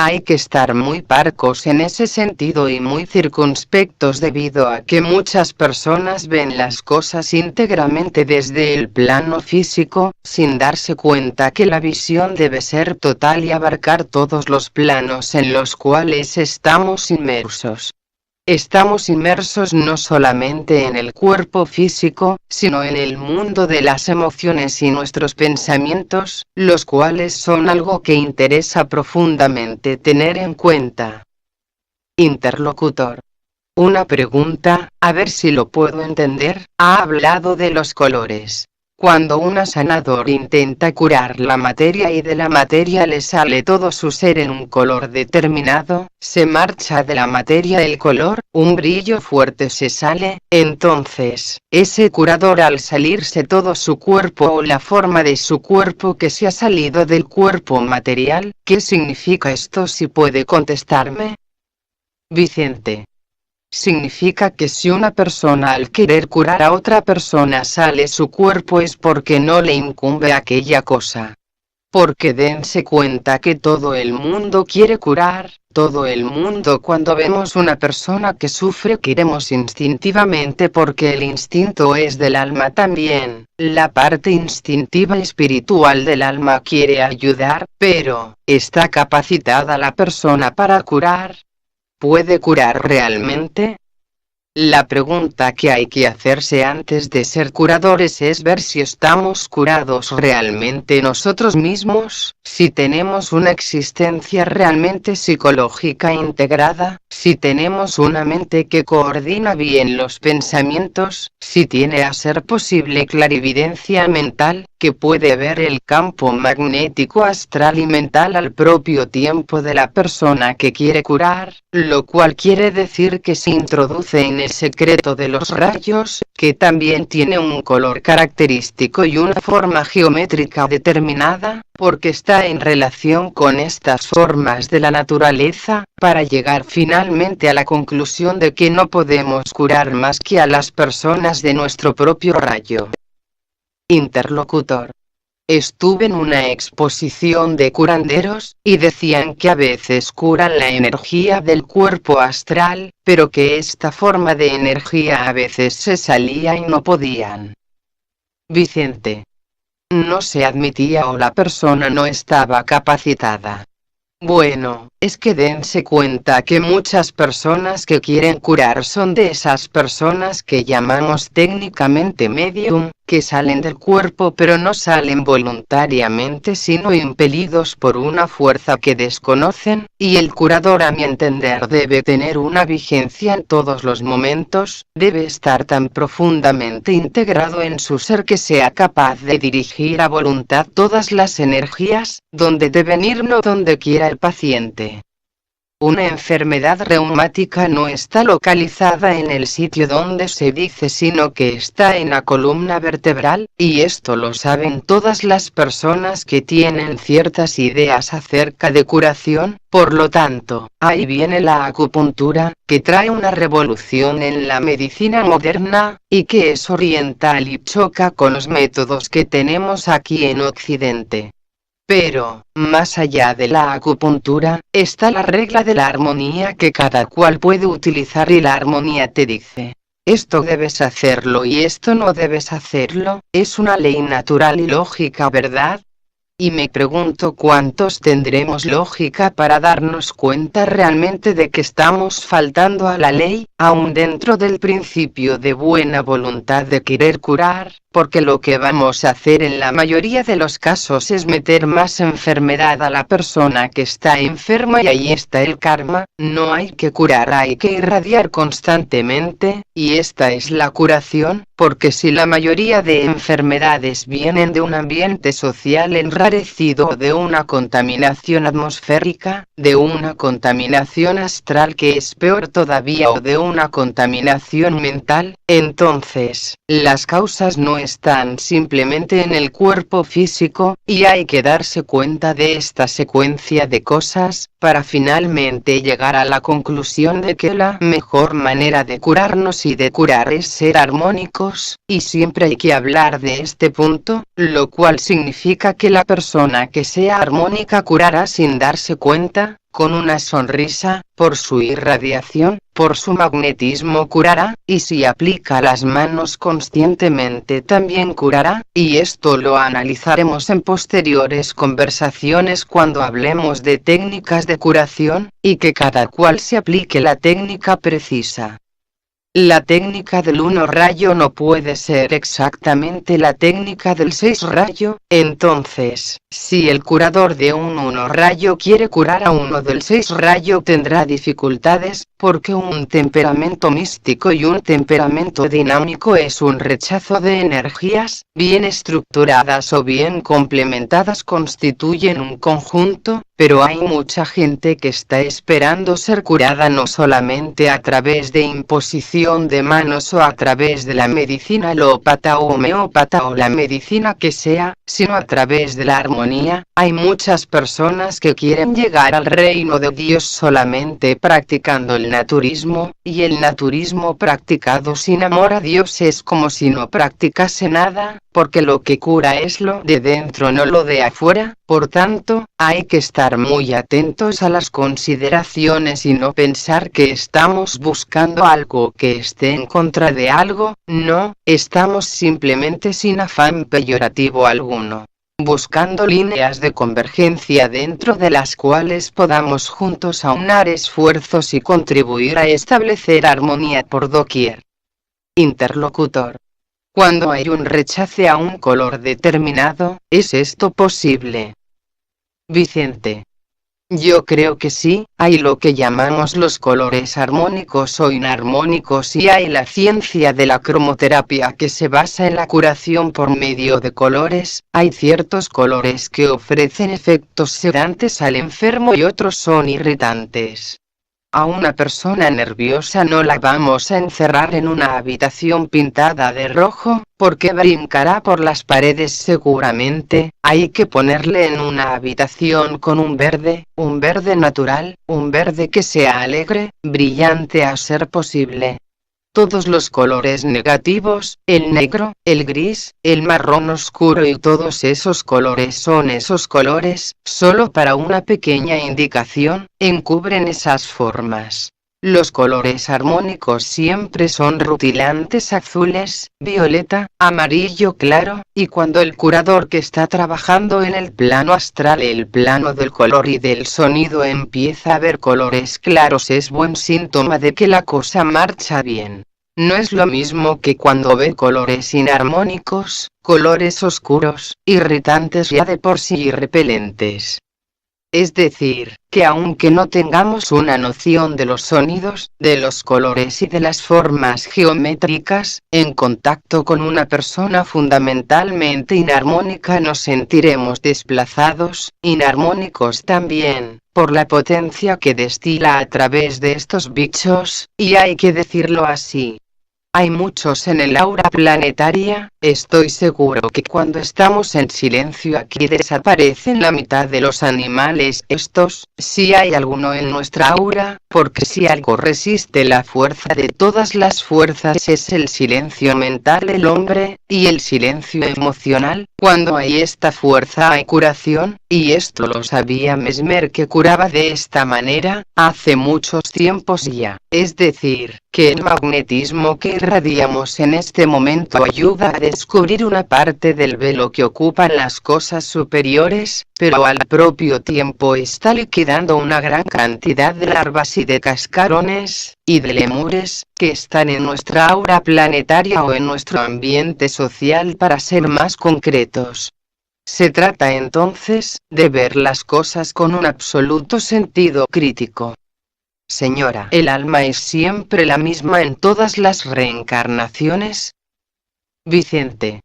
Hay que estar muy parcos en ese sentido y muy circunspectos debido a que muchas personas ven las cosas íntegramente desde el plano físico, sin darse cuenta que la visión debe ser total y abarcar todos los planos en los cuales estamos inmersos. Estamos inmersos no solamente en el cuerpo físico, sino en el mundo de las emociones y nuestros pensamientos, los cuales son algo que interesa profundamente tener en cuenta. Interlocutor. Una pregunta, a ver si lo puedo entender, ha hablado de los colores. Cuando un sanador intenta curar la materia y de la materia le sale todo su ser en un color determinado, se marcha de la materia el color, un brillo fuerte se sale, entonces, ese curador al salirse todo su cuerpo o la forma de su cuerpo que se ha salido del cuerpo material, ¿qué significa esto si puede contestarme? Vicente. Significa que si una persona al querer curar a otra persona sale su cuerpo es porque no le incumbe aquella cosa. Porque dense cuenta que todo el mundo quiere curar, todo el mundo cuando vemos una persona que sufre queremos instintivamente porque el instinto es del alma también, la parte instintiva espiritual del alma quiere ayudar, pero, ¿está capacitada la persona para curar? ¿Puede curar realmente? La pregunta que hay que hacerse antes de ser curadores es ver si estamos curados realmente nosotros mismos, si tenemos una existencia realmente psicológica integrada, si tenemos una mente que coordina bien los pensamientos, si tiene a ser posible clarividencia mental, que puede ver el campo magnético astral y mental al propio tiempo de la persona que quiere curar, lo cual quiere decir que se introduce en el secreto de los rayos, que también tiene un color característico y una forma geométrica determinada, porque está en relación con estas formas de la naturaleza, para llegar finalmente a la conclusión de que no podemos curar más que a las personas de nuestro propio rayo. Interlocutor. Estuve en una exposición de curanderos, y decían que a veces curan la energía del cuerpo astral, pero que esta forma de energía a veces se salía y no podían. Vicente. No se admitía o la persona no estaba capacitada. Bueno, es que dense cuenta que muchas personas que quieren curar son de esas personas que llamamos técnicamente medium, que salen del cuerpo pero no salen voluntariamente sino impelidos por una fuerza que desconocen, y el curador a mi entender debe tener una vigencia en todos los momentos, debe estar tan profundamente integrado en su ser que sea capaz de dirigir a voluntad todas las energías, donde deben ir no donde quiera el paciente. Una enfermedad reumática no está localizada en el sitio donde se dice sino que está en la columna vertebral, y esto lo saben todas las personas que tienen ciertas ideas acerca de curación, por lo tanto, ahí viene la acupuntura, que trae una revolución en la medicina moderna, y que es oriental y choca con los métodos que tenemos aquí en Occidente. Pero, más allá de la acupuntura, está la regla de la armonía que cada cual puede utilizar y la armonía te dice, esto debes hacerlo y esto no debes hacerlo, es una ley natural y lógica, ¿verdad? Y me pregunto cuántos tendremos lógica para darnos cuenta realmente de que estamos faltando a la ley, aún dentro del principio de buena voluntad de querer curar, porque lo que vamos a hacer en la mayoría de los casos es meter más enfermedad a la persona que está enferma, y ahí está el karma. No hay que curar, hay que irradiar constantemente, y esta es la curación, porque si la mayoría de enfermedades vienen de un ambiente social enrarecido, de una contaminación atmosférica, de una contaminación astral que es peor todavía, o de una contaminación mental, entonces, las causas no están simplemente en el cuerpo físico, y hay que darse cuenta de esta secuencia de cosas, para finalmente llegar a la conclusión de que la mejor manera de curarnos y de curar es ser armónicos, y siempre hay que hablar de este punto, lo cual significa que la persona que sea armónica curará sin darse cuenta, con una sonrisa, por su irradiación, por su magnetismo curará, y si aplica las manos conscientemente también curará, y esto lo analizaremos en posteriores conversaciones cuando hablemos de técnicas de curación, y que cada cual se aplique la técnica precisa. La técnica del 1 rayo no puede ser exactamente la técnica del 6 rayo, entonces, si el curador de un 1 rayo quiere curar a uno del 6 rayo tendrá dificultades, porque un temperamento místico y un temperamento dinámico es un rechazo de energías, bien estructuradas o bien complementadas constituyen un conjunto, pero hay mucha gente que está esperando ser curada no solamente a través de imposición de manos o a través de la medicina alópata o homeópata o la medicina que sea, sino a través de la armonía. Hay muchas personas que quieren llegar al reino de Dios solamente practicando el naturismo, y el naturismo practicado sin amor a Dios es como si no practicase nada, porque lo que cura es lo de dentro, no lo de afuera. Por tanto, hay que estar muy atentos a las consideraciones y no pensar que estamos buscando algo que esté en contra de algo. No, estamos simplemente sin afán peyorativo alguno, buscando líneas de convergencia dentro de las cuales podamos juntos aunar esfuerzos y contribuir a establecer armonía por doquier. Interlocutor: cuando hay un rechace a un color determinado, ¿es esto posible? Vicente: yo creo que sí, hay lo que llamamos los colores armónicos o inarmónicos, y hay la ciencia de la cromoterapia que se basa en la curación por medio de colores. Hay ciertos colores que ofrecen efectos sedantes al enfermo y otros son irritantes. A una persona nerviosa no la vamos a encerrar en una habitación pintada de rojo, porque brincará por las paredes seguramente. Hay que ponerle en una habitación con un verde natural, un verde que sea alegre, brillante a ser posible. Todos los colores negativos, el negro, el gris, el marrón oscuro y todos esos colores son esos colores, solo para una pequeña indicación, encubren esas formas. Los colores armónicos siempre son rutilantes azules, violeta, amarillo claro, y cuando el curador que está trabajando en el plano astral, el plano del color y del sonido, empieza a ver colores claros, es buen síntoma de que la cosa marcha bien. No es lo mismo que cuando ve colores inarmónicos, colores oscuros, irritantes ya de por sí y repelentes. Es decir, que aunque no tengamos una noción de los sonidos, de los colores y de las formas geométricas, en contacto con una persona fundamentalmente inarmónica nos sentiremos desplazados, inarmónicos también, por la potencia que destila a través de estos bichos, y hay que decirlo así. Hay muchos en el aura planetaria. Estoy seguro que cuando estamos en silencio aquí desaparecen la mitad de los animales estos, si hay alguno en nuestra aura, porque si algo resiste la fuerza de todas las fuerzas es el silencio mental del hombre, y el silencio emocional. Cuando hay esta fuerza hay curación, y esto lo sabía Mesmer, que curaba de esta manera, hace muchos tiempos ya. Es decir, que el magnetismo que irradiamos en este momento ayuda a descubrir una parte del velo que ocupan las cosas superiores, pero al propio tiempo está liquidando una gran cantidad de larvas y de cascarones, y de lemures, que están en nuestra aura planetaria o en nuestro ambiente social para ser más concretos. Se trata entonces, de ver las cosas con un absoluto sentido crítico. Señora, ¿el alma es siempre la misma en todas las reencarnaciones? Vicente.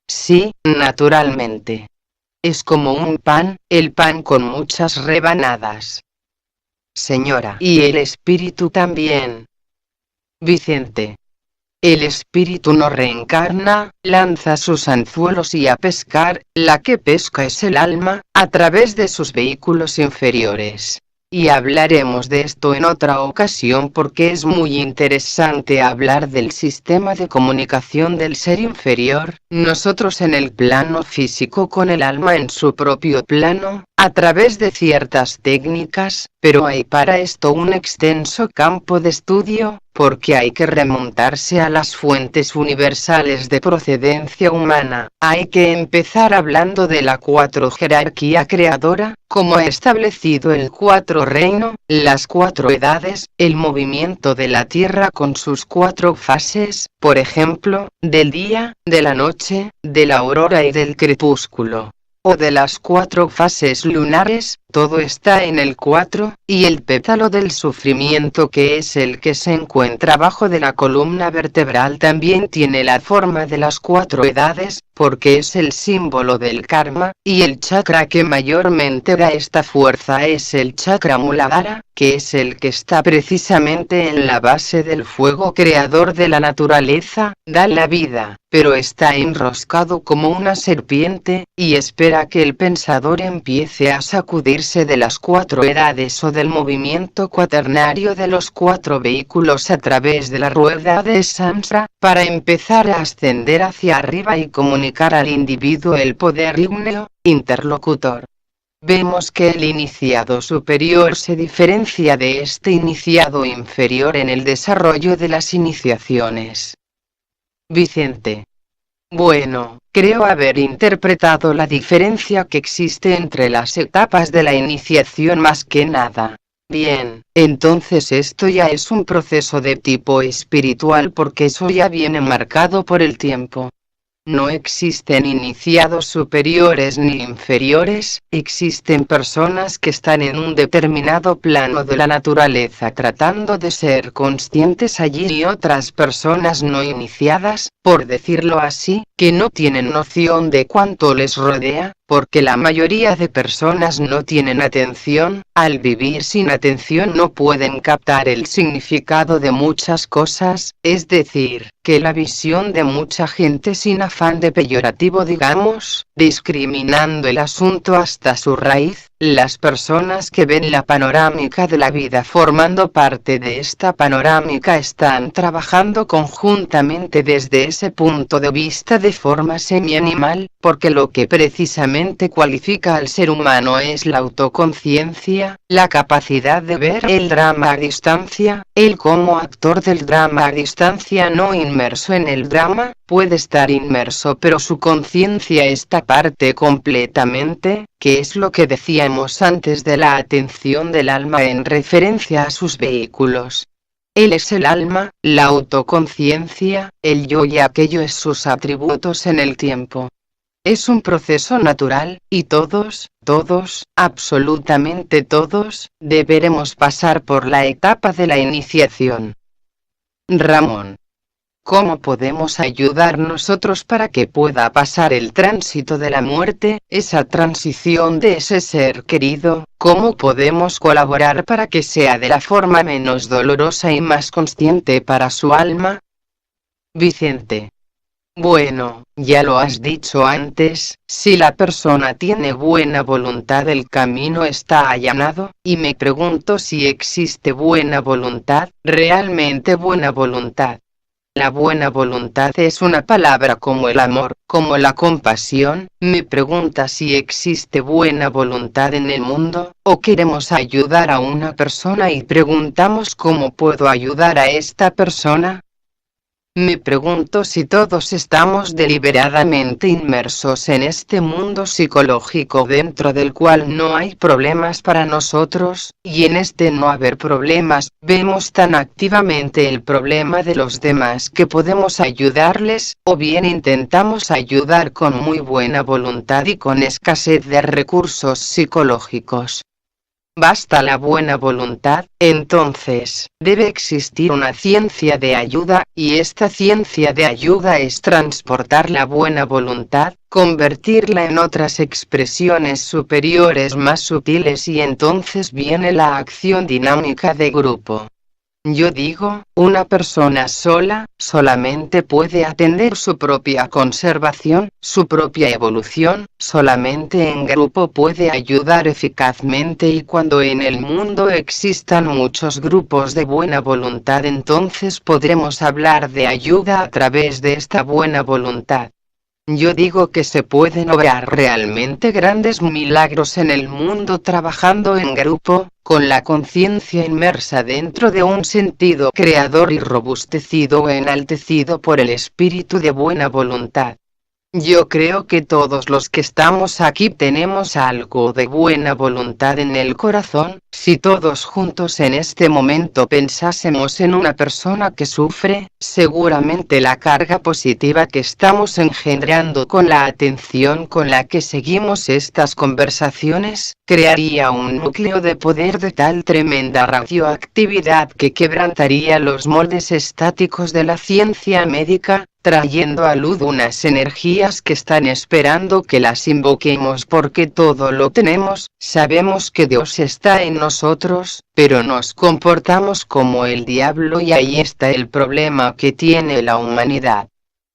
Sí, naturalmente. Es como un pan, el pan con muchas rebanadas. Señora, ¿y el espíritu también? Vicente. El espíritu no reencarna, lanza sus anzuelos y a pescar, la que pesca es el alma, a través de sus vehículos inferiores. Y hablaremos de esto en otra ocasión porque es muy interesante hablar del sistema de comunicación del ser inferior, nosotros en el plano físico con el alma en su propio plano, a través de ciertas técnicas, pero hay para esto un extenso campo de estudio, porque hay que remontarse a las fuentes universales de procedencia humana, hay que empezar hablando de la 4 jerarquía creadora, como ha establecido el 4 reino, las 4 edades, el movimiento de la Tierra con sus 4 fases, por ejemplo, del día, de la noche, de la aurora y del crepúsculo. O de las 4 fases lunares, todo está en el 4, y el pétalo del sufrimiento que es el que se encuentra abajo de la columna vertebral también tiene la forma de las 4 edades, porque es el símbolo del karma, y el chakra que mayormente da esta fuerza es el chakra Muladhara, que es el que está precisamente en la base del fuego creador de la naturaleza, da la vida, pero está enroscado como una serpiente, y espera que el pensador empiece a sacudirse de las 4 edades o del movimiento cuaternario de los 4 vehículos a través de la rueda de Samsara, para empezar a ascender hacia arriba y comunicar al individuo el poder ígneo, interlocutor. Vemos que el iniciado superior se diferencia de este iniciado inferior en el desarrollo de las iniciaciones. Vicente. Bueno, creo haber interpretado la diferencia que existe entre las etapas de la iniciación más que nada. Bien, entonces esto ya es un proceso de tipo espiritual porque eso ya viene marcado por el tiempo. No existen iniciados superiores ni inferiores, existen personas que están en un determinado plano de la naturaleza tratando de ser conscientes allí y otras personas no iniciadas, por decirlo así, que no tienen noción de cuánto les rodea, porque la mayoría de personas no tienen atención, al vivir sin atención no pueden captar el significado de muchas cosas, es decir, que la visión de mucha gente sin afán de peyorativo digamos, discriminando el asunto hasta su raíz, las personas que ven la panorámica de la vida formando parte de esta panorámica están trabajando conjuntamente desde ese punto de vista de forma semi-animal, porque lo que precisamente cualifica al ser humano es la autoconciencia, la capacidad de ver el drama a distancia, él como actor del drama a distancia no inmerso en el drama, puede estar inmerso pero su conciencia está parte completamente, que es lo que decíamos antes de la atención del alma en referencia a sus vehículos. Él es el alma, la autoconciencia, el yo y aquello es sus atributos en el tiempo. Es un proceso natural, y todos, absolutamente todos, deberemos pasar por la etapa de la iniciación. Ramón. ¿Cómo podemos ayudar nosotros para que pueda pasar el tránsito de la muerte, esa transición de ese ser querido? ¿Cómo podemos colaborar para que sea de la forma menos dolorosa y más consciente para su alma? Vicente. Bueno, ya lo has dicho antes, si la persona tiene buena voluntad el camino está allanado, y me pregunto si existe buena voluntad, realmente buena voluntad. La buena voluntad es una palabra como el amor, como la compasión, me pregunta si existe buena voluntad en el mundo, o queremos ayudar a una persona y preguntamos cómo puedo ayudar a esta persona. Me pregunto si todos estamos deliberadamente inmersos en este mundo psicológico dentro del cual no hay problemas para nosotros, y en este no haber problemas, vemos tan activamente el problema de los demás que podemos ayudarles, o bien intentamos ayudar con muy buena voluntad y con escasez de recursos psicológicos. Basta la buena voluntad, entonces, debe existir una ciencia de ayuda, y esta ciencia de ayuda es transportar la buena voluntad, convertirla en otras expresiones superiores más sutiles y entonces viene la acción dinámica de grupo. Yo digo, una persona sola, solamente puede atender su propia conservación, su propia evolución, solamente en grupo puede ayudar eficazmente y cuando en el mundo existan muchos grupos de buena voluntad entonces podremos hablar de ayuda a través de esta buena voluntad. Yo digo que se pueden obrar realmente grandes milagros en el mundo trabajando en grupo, con la conciencia inmersa dentro de un sentido creador y robustecido o enaltecido por el espíritu de buena voluntad. Yo creo que todos los que estamos aquí tenemos algo de buena voluntad en el corazón. Si todos juntos en este momento pensásemos en una persona que sufre, seguramente la carga positiva que estamos engendrando con la atención con la que seguimos estas conversaciones, crearía un núcleo de poder de tal tremenda radioactividad que quebrantaría los moldes estáticos de la ciencia médica, trayendo a luz unas energías que están esperando que las invoquemos porque todo lo tenemos, sabemos que Dios está en nosotros, pero nos comportamos como el diablo y ahí está el problema que tiene la humanidad.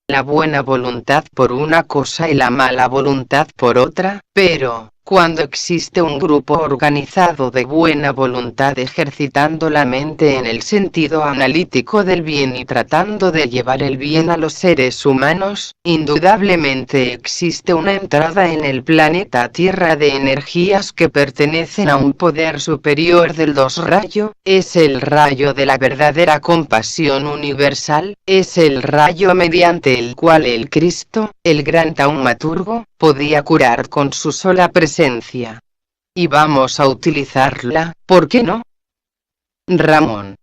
La buena voluntad por una cosa y la mala voluntad por otra, pero cuando existe un grupo organizado de buena voluntad ejercitando la mente en el sentido analítico del bien y tratando de llevar el bien a los seres humanos, indudablemente existe una entrada en el planeta Tierra de energías que pertenecen a un poder superior del dos rayo, es el rayo de la verdadera compasión universal, es el rayo mediante el cual el Cristo, el gran taumaturgo, podía curar con su sola presencia. Y vamos a utilizarla, ¿por qué no? Ramón.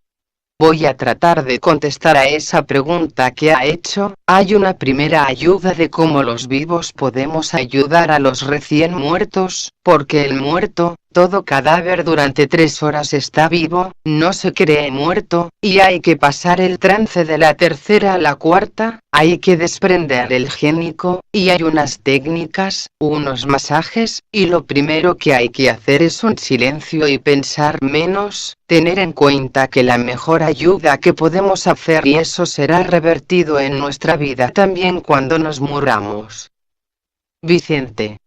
Voy a tratar de contestar a esa pregunta que ha hecho. Hay una primera ayuda de cómo los vivos podemos ayudar a los recién muertos, porque el muerto, todo cadáver durante 3 horas está vivo, no se cree muerto, y hay que pasar el trance de la tercera a la cuarta, hay que desprender el génico, y hay unas técnicas, unos masajes, y lo primero que hay que hacer es un silencio y pensar menos, tener en cuenta que la mejor ayuda que podemos hacer y eso será revertido en nuestra vida también cuando nos muramos. Vicente.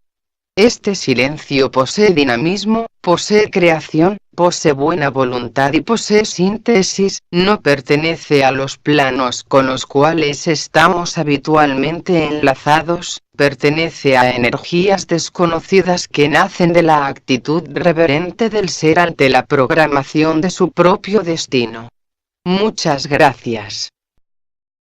Este silencio posee dinamismo, posee creación, posee buena voluntad y posee síntesis, no pertenece a los planos con los cuales estamos habitualmente enlazados, pertenece a energías desconocidas que nacen de la actitud reverente del ser ante la programación de su propio destino. Muchas gracias.